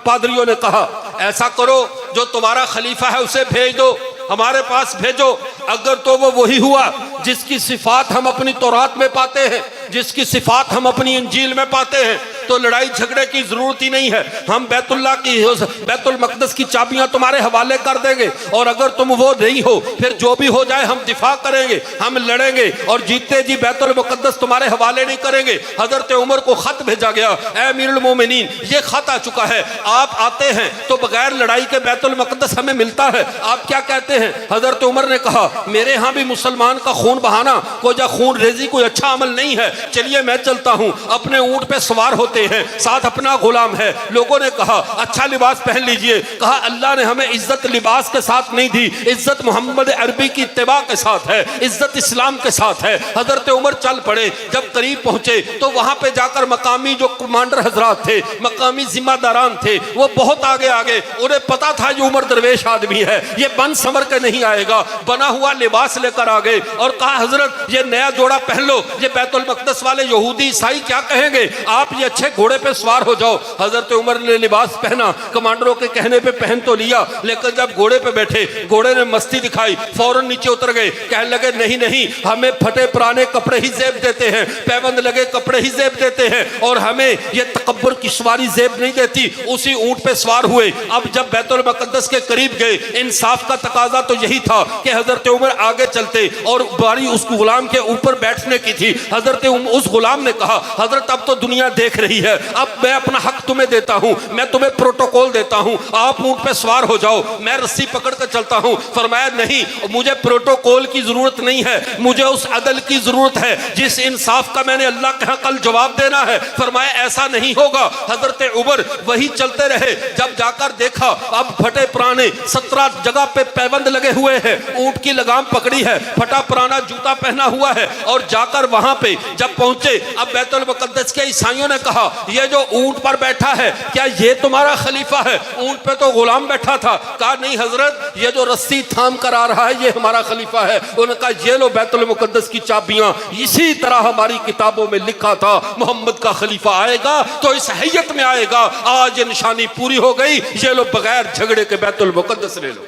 पादरियों ने कहा, ऐसा करो जो तुम्हारा खलीफा है उसे भेज दो, हमारे पास भेजो। अगर तो वो वही हुआ जिसकी सिफात हम अपनी तौरात में पाते हैं, जिसकी सिफात हम अपनी इंजील में पाते हैं, तो लड़ाई झगड़े की जरूरत ही नहीं है। हम बैतुल मकदस की चाबियां तुम्हारे हवाले कर देंगे, और अगर तुम वो नहीं हो फिर जो भी हो जाए हम दिफा करेंगे, हम लड़ेंगे और जीते जी बैतुल मुकद्दस तुम्हारे हवाले नहीं करेंगे। हजरत उमर को खत भेजा गया, ऐ अमीरुल मोमिनीन, ये खत आ चुका है, आप आते हैं तो बगैर लड़ाई के बैतुल मुकद्दस हमें मिलता है, आप क्या कहते हैं। हजरत उमर ने कहा, मेरे यहाँ भी मुसलमान का खून बहाना कोई खून रेजी कोई अच्छा अमल नहीं है, चलिए मैं चलता हूँ। अपने ऊंट पे सवार होते हैं, साथ अपना गुलाम है। लोगों ने कहा, अच्छा लिबास पहन लीजिए। कहा, अल्लाह ने हमें इज्जत लिबास के साथ नहीं दी, इज्जत मोहम्मद अरबी की इत्तिबा के साथ है, इज्जत इस्लाम के साथ है। हजरत उमर चल पड़े। जब करीब पहुंचे तो वहां पे जाकर मकामी जो कमांडर हजरात थे, मकामी जिम्मेदारान थे, वो बहुत आगे आगे, उन्हें पता था ये उमर दरवेश आदमी है, ये बन समर के नहीं आएगा। बना हुआ लिबास लेकर आ गए और कहा, हजरत ये नया जोड़ा पहन लो, ये बैतुल मकदस वाले यहूदी ईसाई क्या कहेंगे, आप ये अच्छी पीछे घोड़े पे सवार हो जाओ। हजरत उमर ने लिबास पहना, कमांडरों के कहने पे पहन तो लिया, लेकिन जब घोड़े पे बैठे घोड़े ने मस्ती दिखाई, फौरन नीचे उतर गए। कहने लगे नहीं नहीं, हमें फटे पुराने कपड़े ही जेब देते हैं, पैबंद लगे कपड़े ही जेब देते हैं, और हमें ये तकब्बुर की सवारी जेब नहीं देती। उसी ऊंट पे सवार हुए। अब जब बैतुल मुकद्दस के करीब गए, इंसाफ का तकाजा तो यही था कि हजरत उमर आगे चलते और बारी उस गुलाम के ऊपर बैठने की थी। हजरत उस गुलाम ने कहा, हजरत अब तो दुनिया देख रही है, अब मैं अपना हक तुम्हें देता हूं, मैं तुम्हें प्रोटोकॉल देता हूं, आप ऊंट पे सवार हो जाओ, मैं रस्सी पकड़ कर चलता हूं। फरमाया नहीं, मुझे प्रोटोकॉल की जरूरत नहीं है, मुझे उस अदल की जरूरत है जिस इंसाफ का मैंने अल्लाह के यहाँ कल जवाब देना है। फरमाया ऐसा नहीं होगा। हजरत उमर वही चलते रहे। जब जाकर देखा अब फटे पुराने 17 जगह पे पैबंद लगे हुए हैं, ऊंट की लगाम पकड़ी है, फटा पुराना जूता पहना हुआ है, और जाकर वहां पे जब पहुंचे, अब बैतुल मुकद्दस के ईसाइयों ने कहा, ये जो ऊंट पर बैठा है क्या ये तुम्हारा खलीफा है? ऊंट पे तो गुलाम बैठा था। कहा नहीं हजरत, ये जो रस्सी थाम कर आ रहा है ये हमारा खलीफा है। उन्होंने कहा ये लो बैतुल मुकद्दस की चाबियां, इसी तरह हमारी किताबों में लिखा था मोहम्मद का खलीफा आएगा तो इस हैयत में आएगा। आज ये निशानी पूरी हो गई, ये लो बगैर झगड़े के बैतुल मुकद्दस ले लो।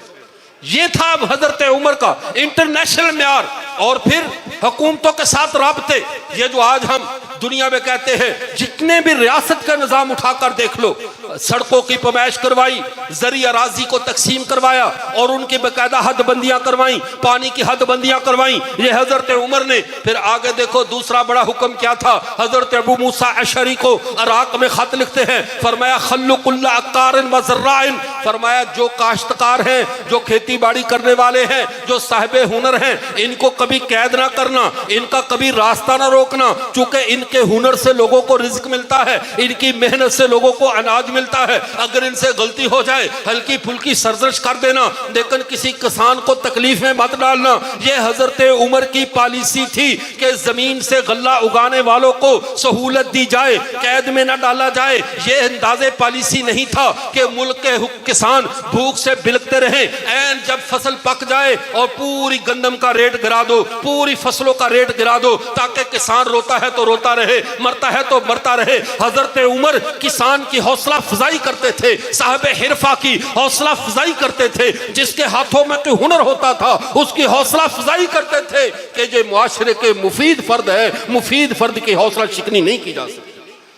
ये था हजरत उमर का इंटरनेशनल म्यार। और फिर हुकूमतों के साथ राब्ते, ये जो आज हम दुनिया में कहते हैं, जितने भी रियासत का निजाम उठाकर देख लो, सड़कों की पैमाइश करवाई, जरी अराजी को तकसीम करवाया और उनकी बाकायदा हदबंदियां करवाई, पानी की हदबंदियां करवाई, ये हजरत उमर ने। फिर आगे देखो दूसरा बड़ा हुक्म क्या था, हजरत अबू मूसा अशरी को अराक में खत लिखते हैं, फरमाया खल्लुकुल्ला अक्कारिन व ज़र्राइन, फरमाया जो काश्तकार हैं, जो खेती बाड़ी करने वाले हैं, जो साहिबे हुनर हैं, इनको कभी कैद ना करना, इनका कभी रास्ता ना रोकना, चूंकि इनके हुनर से लोगों को रिज्क मिलता है, इनकी मेहनत से लोगों को अनाज मिलता है। अगर इनसे गलती हो जाए हल्की फुल्की सरजश कर देना, लेकिन किसी किसान को तकलीफ में मत डालना। यह हजरत उमर की पॉलिसी थी कि जमीन से गल्ला उगाने वालों को सहूलत दी जाए, कैद में न डाला जाए। यह अंदाजे पॉलिसी नहीं था कि मुल्क के किसान भूख से बिलखते रहे। एन जब फसल पक जाए और पूरी गंदम का रेट गिरा दो, पूरी फसलों का रेट गिरा दो, ताकि किसान रोता है तो रोता रहे, मरता है तो मरता रहे। हजरत उमर किसान की हौसला अफजाई करते थे, साहब हिरफा की हौसला अफजाई करते थे, जिसके हाथों में कोई हुनर होता था उसकी हौसला अफजाई करते थे कि जो मुआशरे के मुफीद फर्द है, मुफीद फर्द की हौसला शिकनी नहीं की जा सकती।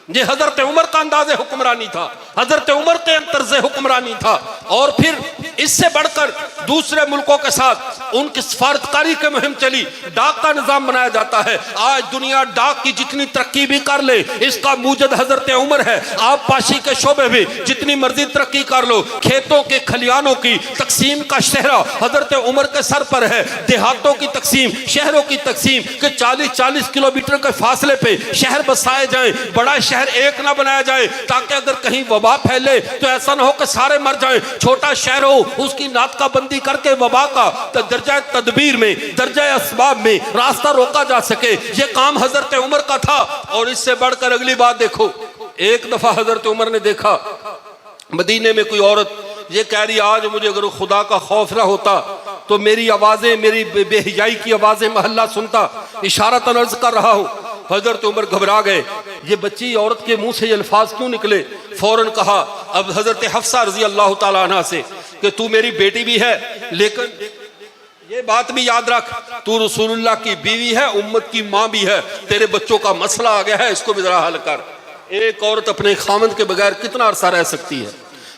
ये हजरत उमर का अंदाज़े हुक्मरानी था, हजरत उमर के तर्ज़े हुक्मरानी था। और फिर इससे बढ़कर दूसरे मुल्कों के साथ उनकी सफारतकारी की मुहिम चली, डाक का निज़ाम बनाया जाता है। आज दुनिया डाक की जितनी तरक्की भी कर ले, इसका मूजद हजरत उमर है। आप पाशी के शोबे में जितनी मर्जी तरक्की कर लो, खेतों के खलियानों की तकसीम का शहरा हजरत उमर के सर पर है। देहातों की तकसीम, शहरों की तकसीम के 40-40 किलोमीटर के फासले पे शहर बसाए जाएं, बड़ा शहर एक ना बनाया जाए, ताकि अगर कहीं वबा फैले तो ऐसा ना हो कि सारे मर जाएं। छोटा शहर हो, उसकी नातकाबंदी करके वबा का दर्जा तदबीर में, दर्जा असबाब में रास्ता रोका जा सके। ये काम हजरत उमर का था। और इससे बढ़कर अगली बात देखो, एक दफा हजरत उमर ने देखा मदीने में कोई औरत ये कह रही, आज मुझे अगर खुदा का खौफ ना होता तो मेरी आवाजें, मेरी बेहियाई की आवाजें महल्ला सुनता। इशारा तनर्ज कर रहा हूं। हजरत उमर घबरा गए, ये बच्ची औरत के मुंह से ये अल्फाज क्यों निकले? फौरन कहा अब हजरत हफ्सा रजी अल्लाह ताला अन्हा से कि तू मेरी बेटी भी है, लेकिन ये बात भी याद रख, तू रसूलुल्लाह की बीवी है, उम्मत की माँ भी है। तेरे बच्चों का मसला आ गया है, इसको भी जरा हल कर। एक औरत अपने खामद के बगैर कितना अरसा रह सकती है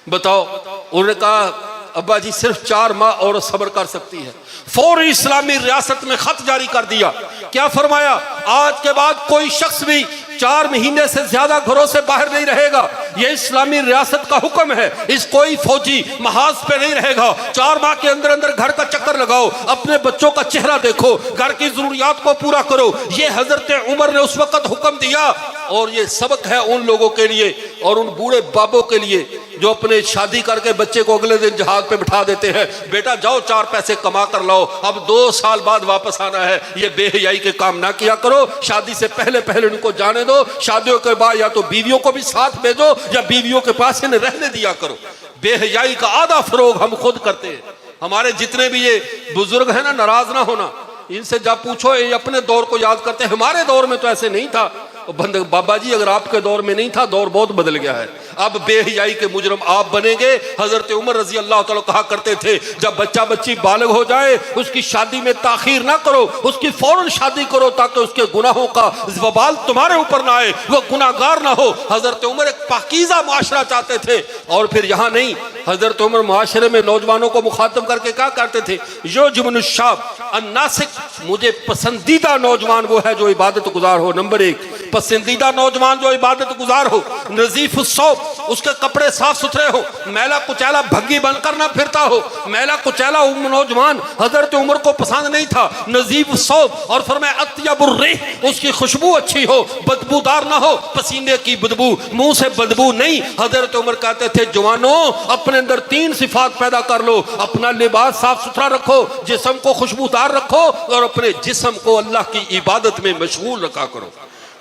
बताओ? उन्होंने कहा अब्बा जी सिर्फ 4 माह औरत सब्र कर सकती है। फौरी इस्लामी रियासत में खत जारी कर दिया। क्या फरमाया? आज के बाद कोई शख्स भी 4 महीने से ज्यादा घरों से बाहर नहीं रहेगा। यह इस्लामी रियासत का हुक्म है। इस कोई फौजी महाज पे नहीं रहेगा। 4 माह के अंदर अंदर घर का चक्कर लगाओ, अपने बच्चों का चेहरा देखो, घर की जरूरियात को पूरा करो। ये हजरत उमर ने उस वक्त हुक्म दिया। और ये सबक है उन लोगों के लिए और उन बूढ़े बाबों के लिए जो अपने शादी करके बच्चे को अगले दिन जहाज पे बिठा देते हैं, बेटा जाओ 4 पैसे कमा कर लाओ, अब 2 साल बाद वापस आना है। ये बेहयाई के काम ना किया करो। शादी से पहले पहले उनको जाने दो। शादियों के बाद या तो बीवियों को भी साथ भेजो या बीवियों के पास इन्हें रहने दिया करो। बेहयाई का आधा फरोग हम खुद करते हैं। हमारे जितने भी ये बुजुर्ग हैं ना, नाराज ना होना, इनसे जब पूछो ये अपने दौर को याद करते हैं। हमारे दौर में तो ऐसे नहीं था। बंद बाबा जी अगर आपके दौर में नहीं था, दौर बहुत बदल गया है, अब बेहयाई के मुजरम आप बनेंगे। हजरत उमर रजी अल्लाह ताला कहा करते थे, जब बच्चा बच्ची बालिग हो जाए उसकी शादी में ताखीर ना करो, उसकी फौरन शादी करो ताकि उसके गुनाहों का वबाल तुम्हारे ऊपर ना आए, वो गुनाहगार ना हो। हजरत उमर एक पाकीज़ा मुआशरा चाहते थे। और फिर यहाँ नहीं, हजरत उमर मुआशरे में नौजवानों को मुखातब करके क्या करते थे, यो जुमनुशाब अन्नासिक, मुझे पसंदीदा नौजवान वो है जो इबादत गुजार हो। नंबर एक, पसंदीदा नौजवान जो इबादत गुजार हो, नजीफ सौब, उसके कपड़े साफ सुथरे हो, मैला कुचैला भग्गी बनकर ना फिरता हो। मैला कुचैला नौजवान हजरत उमर को पसंद नहीं था, नजीफ सौब। और फरमाया अत्यबुर रिह, उसकी खुशबू अच्छी हो, बदबूदार ना हो, पसीने की बदबू, मुंह से बदबू नहीं। हजरत उमर कहते थे, जवानों अपने अंदर 3 सिफात पैदा कर लो, अपना लिबास साफ सुथरा रखो, जिस्म को खुशबूदार रखो और अपने जिस्म को अल्लाह की इबादत में मशगूल रखा करो।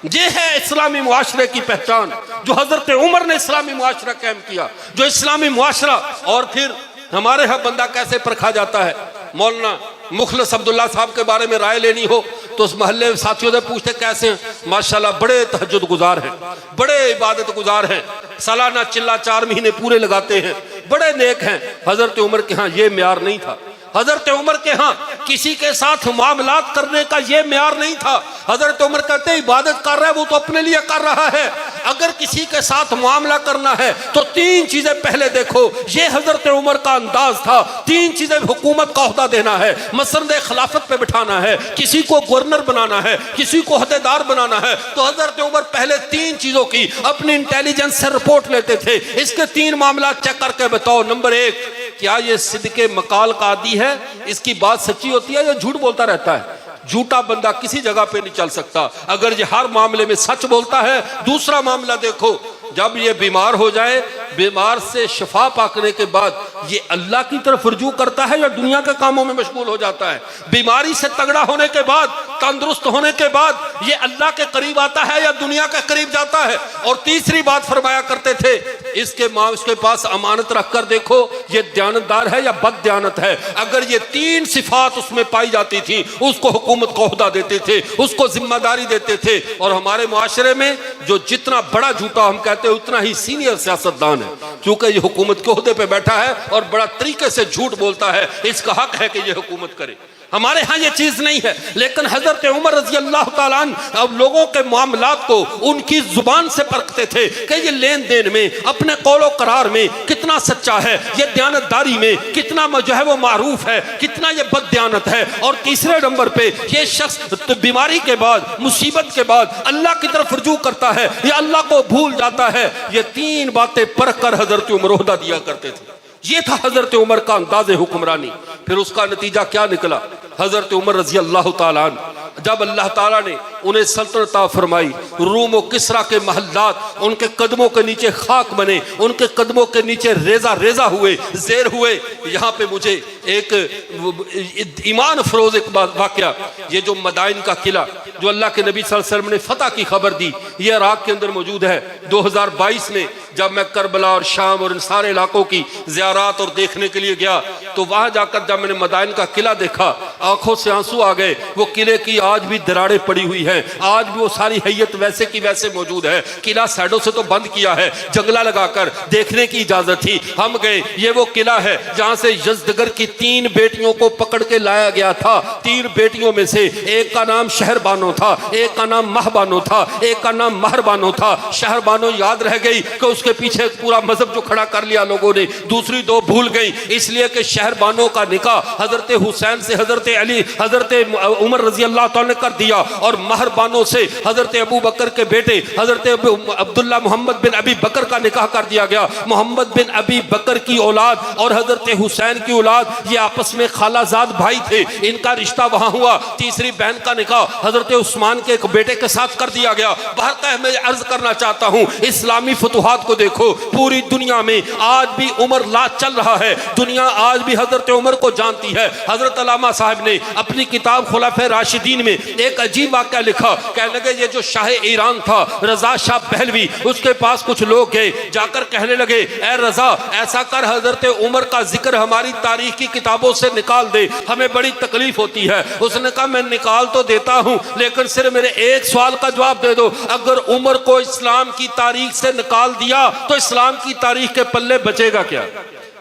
ये है इस्लामी मुआशरे की पहचान, जो हजरत उमर ने इस्लामी मुआशरा कायम किया, जो इस्लामी मुआशरा। और फिर हमारे यहाँ बंदा कैसे परखा जाता है, मौलाना मुखलिस अब्दुल्ला साहब के बारे में राय लेनी हो तो उस मोहल्ले साथियों से पूछते कैसे हैं, माशाल्लाह बड़े तहज्जुद गुजार हैं, बड़े इबादत गुजार हैं, सालाना चिल्ला 4 महीने पूरे लगाते हैं, बड़े नेक हैं। हजरत उमर के यहाँ ये म्यार नहीं था। हजरत उमर के यहाँ किसी के साथ मामलात करने का ये म्यार नहीं था। हजरत उमर कहते हैं, इबादत कर रहा है वो तो अपने लिए कर रहा है, अगर किसी के साथ मामला करना है तो 3 चीजें पहले देखो। ये हजरत उमर का अंदाज था। 3 चीजें, हुकूमत का ओहदा देना है, मसनद खिलाफत पे बिठाना है, किसी को गवर्नर बनाना है, किसी को अहदेदार बनाना है, तो हजरत उमर पहले 3 चीजों की अपनी इंटेलिजेंस से रिपोर्ट लेते थे। इसके 3 मामला चेक करके बताओ। नंबर 1, क्या ये सिद्के मकाल का आदी है, इसकी बात सच्ची होती है या झूठ बोलता रहता है। झूठा बंदा किसी जगह पे नहीं चल सकता अगर ये हर मामले में सच बोलता है। दूसरा मामला देखो, जब ये बीमार हो जाए, बीमार से शिफा पाने के बाद ये अल्लाह की तरफ रुजू करता है या दुनिया के कामों में मशगूल हो जाता है। बीमारी से तगड़ा होने के बाद, तंदुरुस्त होने के बाद ये अल्लाह के करीब आता है या दुनिया के करीब जाता है। और तीसरी बात फरमाया करते थे, इसके पास अमानत रख कर देखो ये दयानतदार है या बद दयानत है। अगर ये 3 सिफात उसमें पाई जाती थी, उसको हुकूमत को ओहदा देते थे, उसको जिम्मेदारी देते थे। और हमारे मुआशरे में जो जितना बड़ा झूठा हम कहते हैं उतना ही सीनियर सियासतदान है, क्योंकि ये हुकूमत के ओहदे पे बैठा है और बड़ा तरीके से झूठ बोलता है। इसका हक है कि ये हुकूमत करे। हमारे यहाँ ये चीज नहीं है। लेकिन हजरत उमर रजी अल्लाह ताला अन्हु अब लोगों के मामलात को उनकी जुबान से परखते थे कि ये लेन देन में, अपने कौलो करार में कितना सच्चा है, ये दयानतदारी में कितना जो है वो मारूफ है, कितना ये बददयानत है। और तीसरे नंबर पे ये शख्स बीमारी के बाद, मुसीबत के बाद अल्लाह की तरफ रुजू करता है या अल्लाह को भूल जाता है। ये 3 बातें परख कर हजरत उमर ओहदा दिया करते थे। ये था हजरत उमर का अंदाज़े हुक्मरानी। फिर उसका नतीजा क्या निकला, हजरत उमर रजी अल्लाह ताला अन्हु जब अल्लाह ताला ने उन्हें सल्तनत फरमाई, रूम और किसरा के महल्लात उनके कदमों के नीचे खाक बने, उनके कदमों के नीचे रेजा रेजा हुए, जेर हुए। यहाँ पे मुझे एक ईमान फरोज एक वाकया, ये जो मदाइन का किला जो अल्लाह के नबी सल्लल्लाहु अलैहि वसल्लम ने फतह की खबर दी, ये इराक के अंदर मौजूद है। 2022 में जब मैं करबला और शाम और इन सारे इलाकों की ज़ियारत और देखने के लिए गया तो वहाँ जाकर जब मैंने मदाइन का किला देखा, आंखों से आंसू आ गए। वो किले की आज भी दरारें पड़ी हुई हैं, आज भी वो सारी हैयत वैसे की वैसे मौजूद है। किला साइडों से तो बंद किया है, जंगला लगाकर देखने की इजाजत थी। हम गए, ये वो किला है जहाँ से यज़दगर की 3 बेटियों को पकड़ के लाया गया था। 3 बेटियों में से एक का नाम शहरबानो था, एक का नाम महबानो था, एक का नाम महरबानो था। शहरबानो याद रह गई कि उसके पीछे पूरा मजहब जो खड़ा कर लिया लोगों ने, दूसरी 2 भूल गई, इसलिए कि शहरबानो का निकाह हजरत हुसैन से हजरत अली, हजरत उमर रजी अल्लाह ताला ने कर दिया, और महरबानों से हजरत अबू बकर के बेटे हजरत अब्दुल्ला मोहम्मद बिन अबी बकर का निकाह कर दिया गया। मोहम्मद बिन अबी बकर की औलाद और हजरत हुसैन की औलाद ये आपस में खालाजाद भाई थे, इनका रिश्ता वहां हुआ। तीसरी बहन का निकाह हजरत उस्मान के एक बेटे के साथ कर दिया गया। बहरकह मैं अर्ज करना चाहता हूँ, इस्लामी फतुहात को देखो, पूरी दुनिया में आज भी उमर लाद चल रहा है। दुनिया आज भी हजरत उमर को जानती है। हजरत अल्लामा साहब ने अपनी किताब खुलाफे राशिदीन में एक अजीब वाक़या लिखा। कहने लगे ये जो शाह ईरान था रजा शाह पहलवी, उसके पास कुछ लोग गए, जाकर कहने लगे ए रजा ऐसा कर हजरत उमर का जिक्र हमारी तारीख की किताबों से निकाल दे, हमें बड़ी तकलीफ होती है। उसने कहा मैं निकाल तो देता हूं लेकिन सिर्फ मेरे एक सवाल का जवाब दे दो, अगर उमर को इस्लाम की तारीख से निकाल दिया तो इस्लाम की तारीख के पल्ले बचेगा क्या?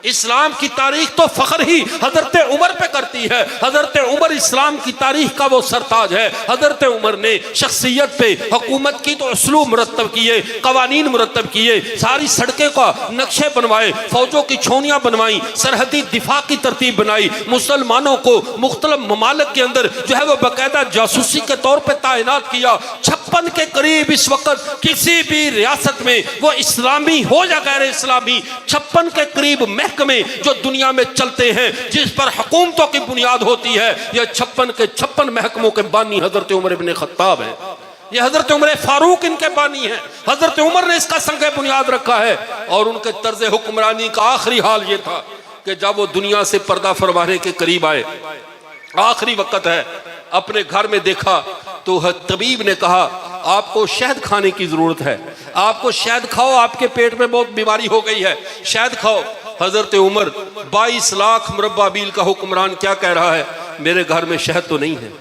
इस्लाम की तारीख तो फख्र ही हजरत उमर पे करती है। हजरत उमर इस्लाम की तारीख का वो सरताज है। हजरत उमर ने शख्सियत पे हुकूमत की तो उसलूब मुरतब किए, कवानीन मुरतब किए, सारी सड़कें का नक्शे बनवाए, फौजों की छौनियाँ बनवाई, सरहदी दिफा की तरतीब बनाई, मुसलमानों को मुख्तलिफ ममालिक के अंदर जो है वो बाकायदा जासूसी के तौर पर तैनात किया। 56 के करीब इस वक्त किसी भी रियासत में वो इस्लामी हो या गैर इस्लामी 56 के करीब में जो दुनिया में चलते हैं जिस पर हुकूमतों की बुनियाद होती है, यह 56 के 56 महकमों के बानी हजरत उमर इब्ने खत्ताब है। यह हजरत उमर फारूक इनके बानी है। हजरत उमर ने इसका संग बुनियाद रखा है। और उनके तर्ज हुक्मरानी का आखिरी हाल यह था कि जब वो दुनिया से पर्दा फरमाने के करीब आए, आखिरी वक्त है, अपने घर में देखा तो तबीब ने कहा आपको शहद खाने की जरूरत है, आपको शहद खाओ, आपके पेट में बहुत बीमारी हो गई है, शहद खाओ। हजरत उमर 22 लाख मुरब्बा मील का हुक्मरान क्या कह रहा है, मेरे घर में शहद तो नहीं है,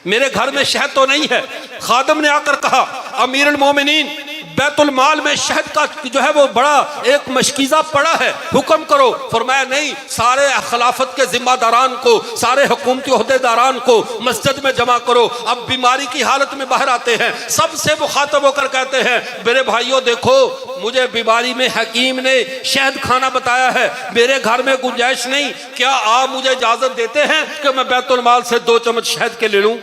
मेरे घर में शहद तो नहीं है। खादम ने आकर कहा अमीरुल मोमिनीन बैतुल माल में शहद का जो है वो बड़ा एक मशकीज़ा पड़ा है, हुक्म करो। फरमाया नहीं, सारे खिलाफत के जिम्मेदारान को, सारे हुकूमती ओहदेदारान को मस्जिद में जमा करो। अब बीमारी की हालत में बाहर आते हैं, सबसे मुखातब होकर कहते हैं मेरे भाइयों देखो, मुझे बीमारी में हकीम ने शहद खाना बताया है, मेरे घर में गुंजाइश नहीं, क्या आप मुझे इजाजत देते हैं कि मैं बैतुल माल से 2 चम्मच शहद के ले लूं?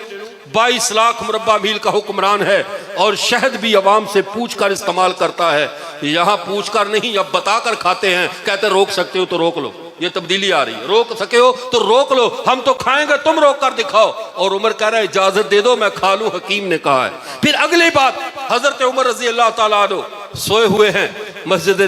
22 लाख मुरब्बा मील का हुक्मरान है और शहद भी अवाम से पूछ कर इस्तेमाल करता है। यहाँ पूछ कर नहीं, अब बताकर खाते हैं। कहते रोक सकते हो तो रोक लो, ये तब्दीली आ रही है, रोक सके हो तो रोक लो, हम तो खाएंगे, तुम रोक कर दिखाओ। और उमर कह रहा है इजाजत दे दो मैं खा लूं, हकीम ने कहा है। फिर अगली बात, हजरत उमर रजी अल्लाह ताला अन्हु सोए हुए हैं मस्जिद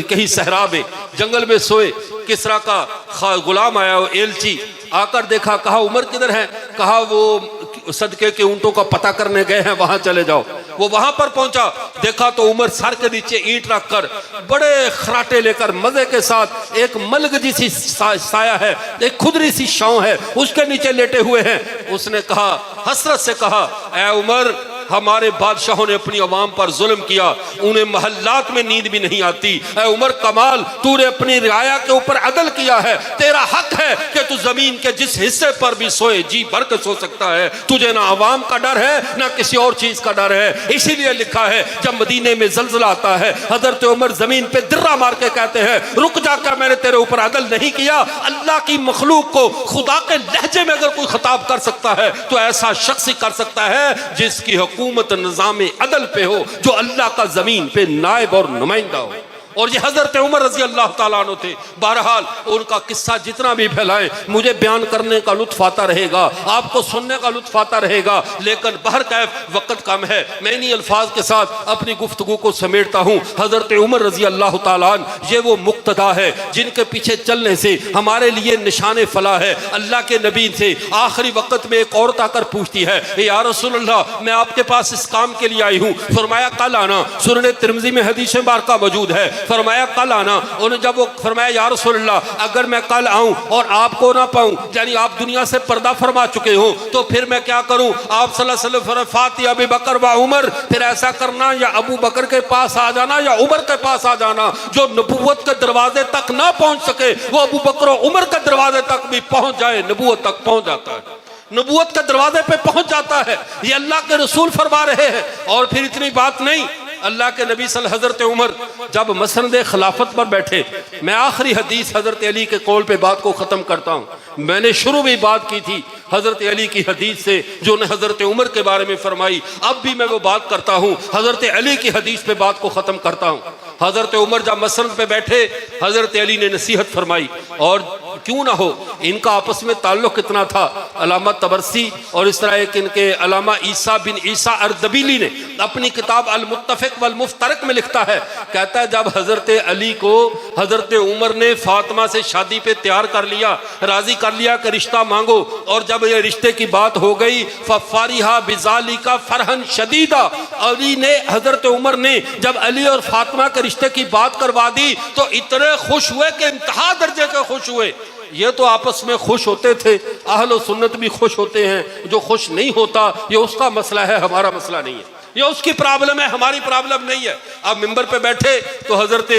कहीं सहरा में, जंगल में सोए। किसरा का गुलाम आया, एलची आकर देखा, कहा उमर किधर है? कहा वो सदके के ऊंटों का पता करने गए हैं, वहां चले जाओ। वो वहां पर पहुंचा, देखा तो उमर सर के नीचे ईंट रखकर बड़े खराटे लेकर मजे के साथ एक मलगजी सी साया है, एक खुदरी सी छांव है, उसके नीचे लेटे हुए हैं। उसने कहा, हसरत से कहा, ऐ उमर हमारे बादशाहों ने अपनी अवाम पर जुल्म किया, उन्हें महल्लात में नींद भी नहीं आती। ऐ उमर कमाल, तूने अपनी रियाया के ऊपर अदल किया है, तेरा हक है कि तू जमीन के जिस हिस्से पर भी सोए जी भर के सो सकता है, तुझे ना अवाम का डर है ना किसी और चीज का डर है। इसीलिए लिखा है जब मदीने में जलजला आता है, हजरत उमर जमीन पे दिर्रा मार के कहते हैं रुक जाकर, मैंने तेरे ऊपर अदल नहीं किया। अल्लाह की मखलूक को खुदा के लहजे में अगर कोई खिताब कर सकता है तो ऐसा शख्स ही कर सकता है जिसकी हुकूमत निज़ाम अदल पे हो, जो अल्लाह का जमीन पे नायब और नुमाइंदा हो। और ये हजरत उमर रजी अल्लाह ताला अन्हु थे। बहरहाल उनका किस्सा जितना भी फैलाएं, मुझे बयान करने का लुत्फ आता रहेगा, आपको सुनने का लुत्फ आता रहेगा, लेकिन बहर कैफ वक्त कम है, मैं इन्हीं अल्फाज के साथ अपनी गुफ्तगू को समेटता हूँ। हजरत उमर रजी अल्लाह ताला अन्हु ये वो मुक्तदा है जिनके पीछे चलने से हमारे लिए निशान फलाह है। अल्लाह के नबी से आखिरी वक्त में एक औरत आकर पूछती है, या रसूलल्लाह मैं आपके पास इस काम के लिए आई हूँ। फरमाया कल आना। सुनने तिरमिज़ी में हदीस मुबारका मौजूद है, फरमाया कल आना। उन्हें जब वो फरमाया या रसूलल्लाह अगर मैं कल आऊं और आपको ना पाऊं, यानी आप दुनिया से पर्दा फरमा चुके हो, तो फिर मैं क्या करूं? आप सल्लल्लाहु अलैहि वसल्लम फाती अबू बकर व उमर, फिर ऐसा करना या अबू बकर के पास आ जाना या उमर के पास आ जाना। जो नबूवत के दरवाजे तक ना पहुंच सके वो अबू बकर और उमर के दरवाजे तक भी पहुंच जाए, नबूवत तक पहुंच जाता है, नबूवत के दरवाजे पे पहुंच जाता है। ये अल्लाह के रसूल फरमा रहे हैं। और फिर इतनी बात नहीं, अल्लाह के नबी हजरत उमर जब मसनद खिलाफत पर बैठे, मैं आखिरी हदीस हजरत अली के कौल पे बात को ख़त्म करता हूँ। मैंने शुरू में बात की थी हजरत अली की हदीस से जो ने हजरत उमर के बारे में फरमाई, अब भी मैं वो बात करता हूँ, हजरत अली की हदीस पे बात को ख़त्म करता हूँ। हजरत उमर जब मसनद पे बैठे, हजरत अली ने नसीहत फरमाई और क्यों ना हो, इनका आपस में ताल्लुक कितना था। अल्लामा तबरसी और इस तरह एक इनके अल्लामा ईसा बिन ईसा अर्दबिली ने अपनी किताब अल मुत्तफ़िक़ वल मुफ्तरक में लिखता है, कहता है जब हजरत अली को हजरत उमर ने फातिमा से शादी पे तैयार कर लिया, राजी कर लिया कि रिश्ता मांगो, और जब ये रिश्ते की बात हो गई फफारिहा बिज़ालिका फरहन शदीदा, अली ने हजरत उमर ने जब अली और फातिमा के रिश्ते की बात करवा दी तो इतने खुश हुए कि इंतहा दर्जे के खुश हुए। ये तो आपस में खुश होते थे, अहल सुन्नत भी खुश होते हैं, जो खुश नहीं होता ये उसका मसला है, हमारा मसला नहीं है, ये उसकी प्रॉब्लम है, हमारी प्रॉब्लम नहीं है। अब मिंबर पे बैठे तो हजरत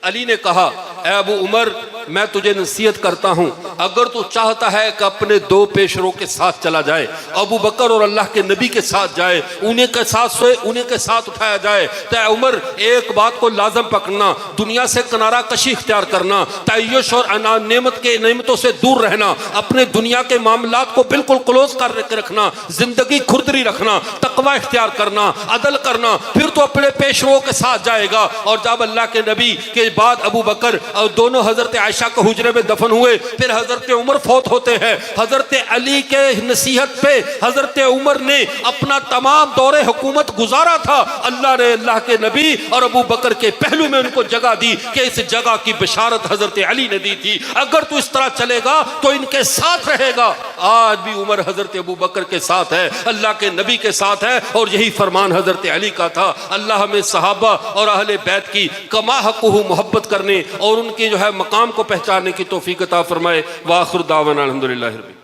अली ने कहा, ए अबू उमर मैं तुझे नसीहत करता हूं, अगर तू चाहता है कि अपने दो पेशरों के साथ चला जाए, अबू बकर और अल्लाह के नबी के साथ जाए, उन्हीं के साथ सोए उन्हीं के साथ उठाया जाए, तो उमर एक बात को लाजम पकड़ना, दुनिया से किनारा कशी इख्तियार करना, तय्युश और नेमतों से दूर रहना, अपने दुनिया के मामलात को बिल्कुल क्लोज कर रखना, जिंदगी खुरदरी रखना, तकवा इख्तियार करना, अदल करना, फिर तो अपने पेशरों के साथ जाएगा। और जब अल्लाह के नबी के बाद अबू बकर और दोनों हजरत आयशा के हुजरे में दफन हुए, फिर हजरत उमर फौत होते हैं। हजरत अली के नसीहत पे हजरत उमर ने अपना तमाम दौरे हुकूमत गुजारा था। अल्लाह ने अल्लाह के नबी और अबू बकर के पहलू में उनको जगह दी कि इस जगह की बशारत हजरत अली ने दी थी, अगर तू इस तरह चलेगा तो इनके साथ रहेगा। आज भी उमर हजरत अबू बकर के साथ है, अल्लाह के नबी के साथ है, और यही फरमान हजरत अली का था। अल्लाह हमें सहाबा और अहले बैत की कमा हक़ुहु मोहब्बत करने और उनके जो है मकाम को पहचानने की तौफीक अता फरमाए। व आखिर दावाना अल्हम्दुलिल्लाहि रब्बिल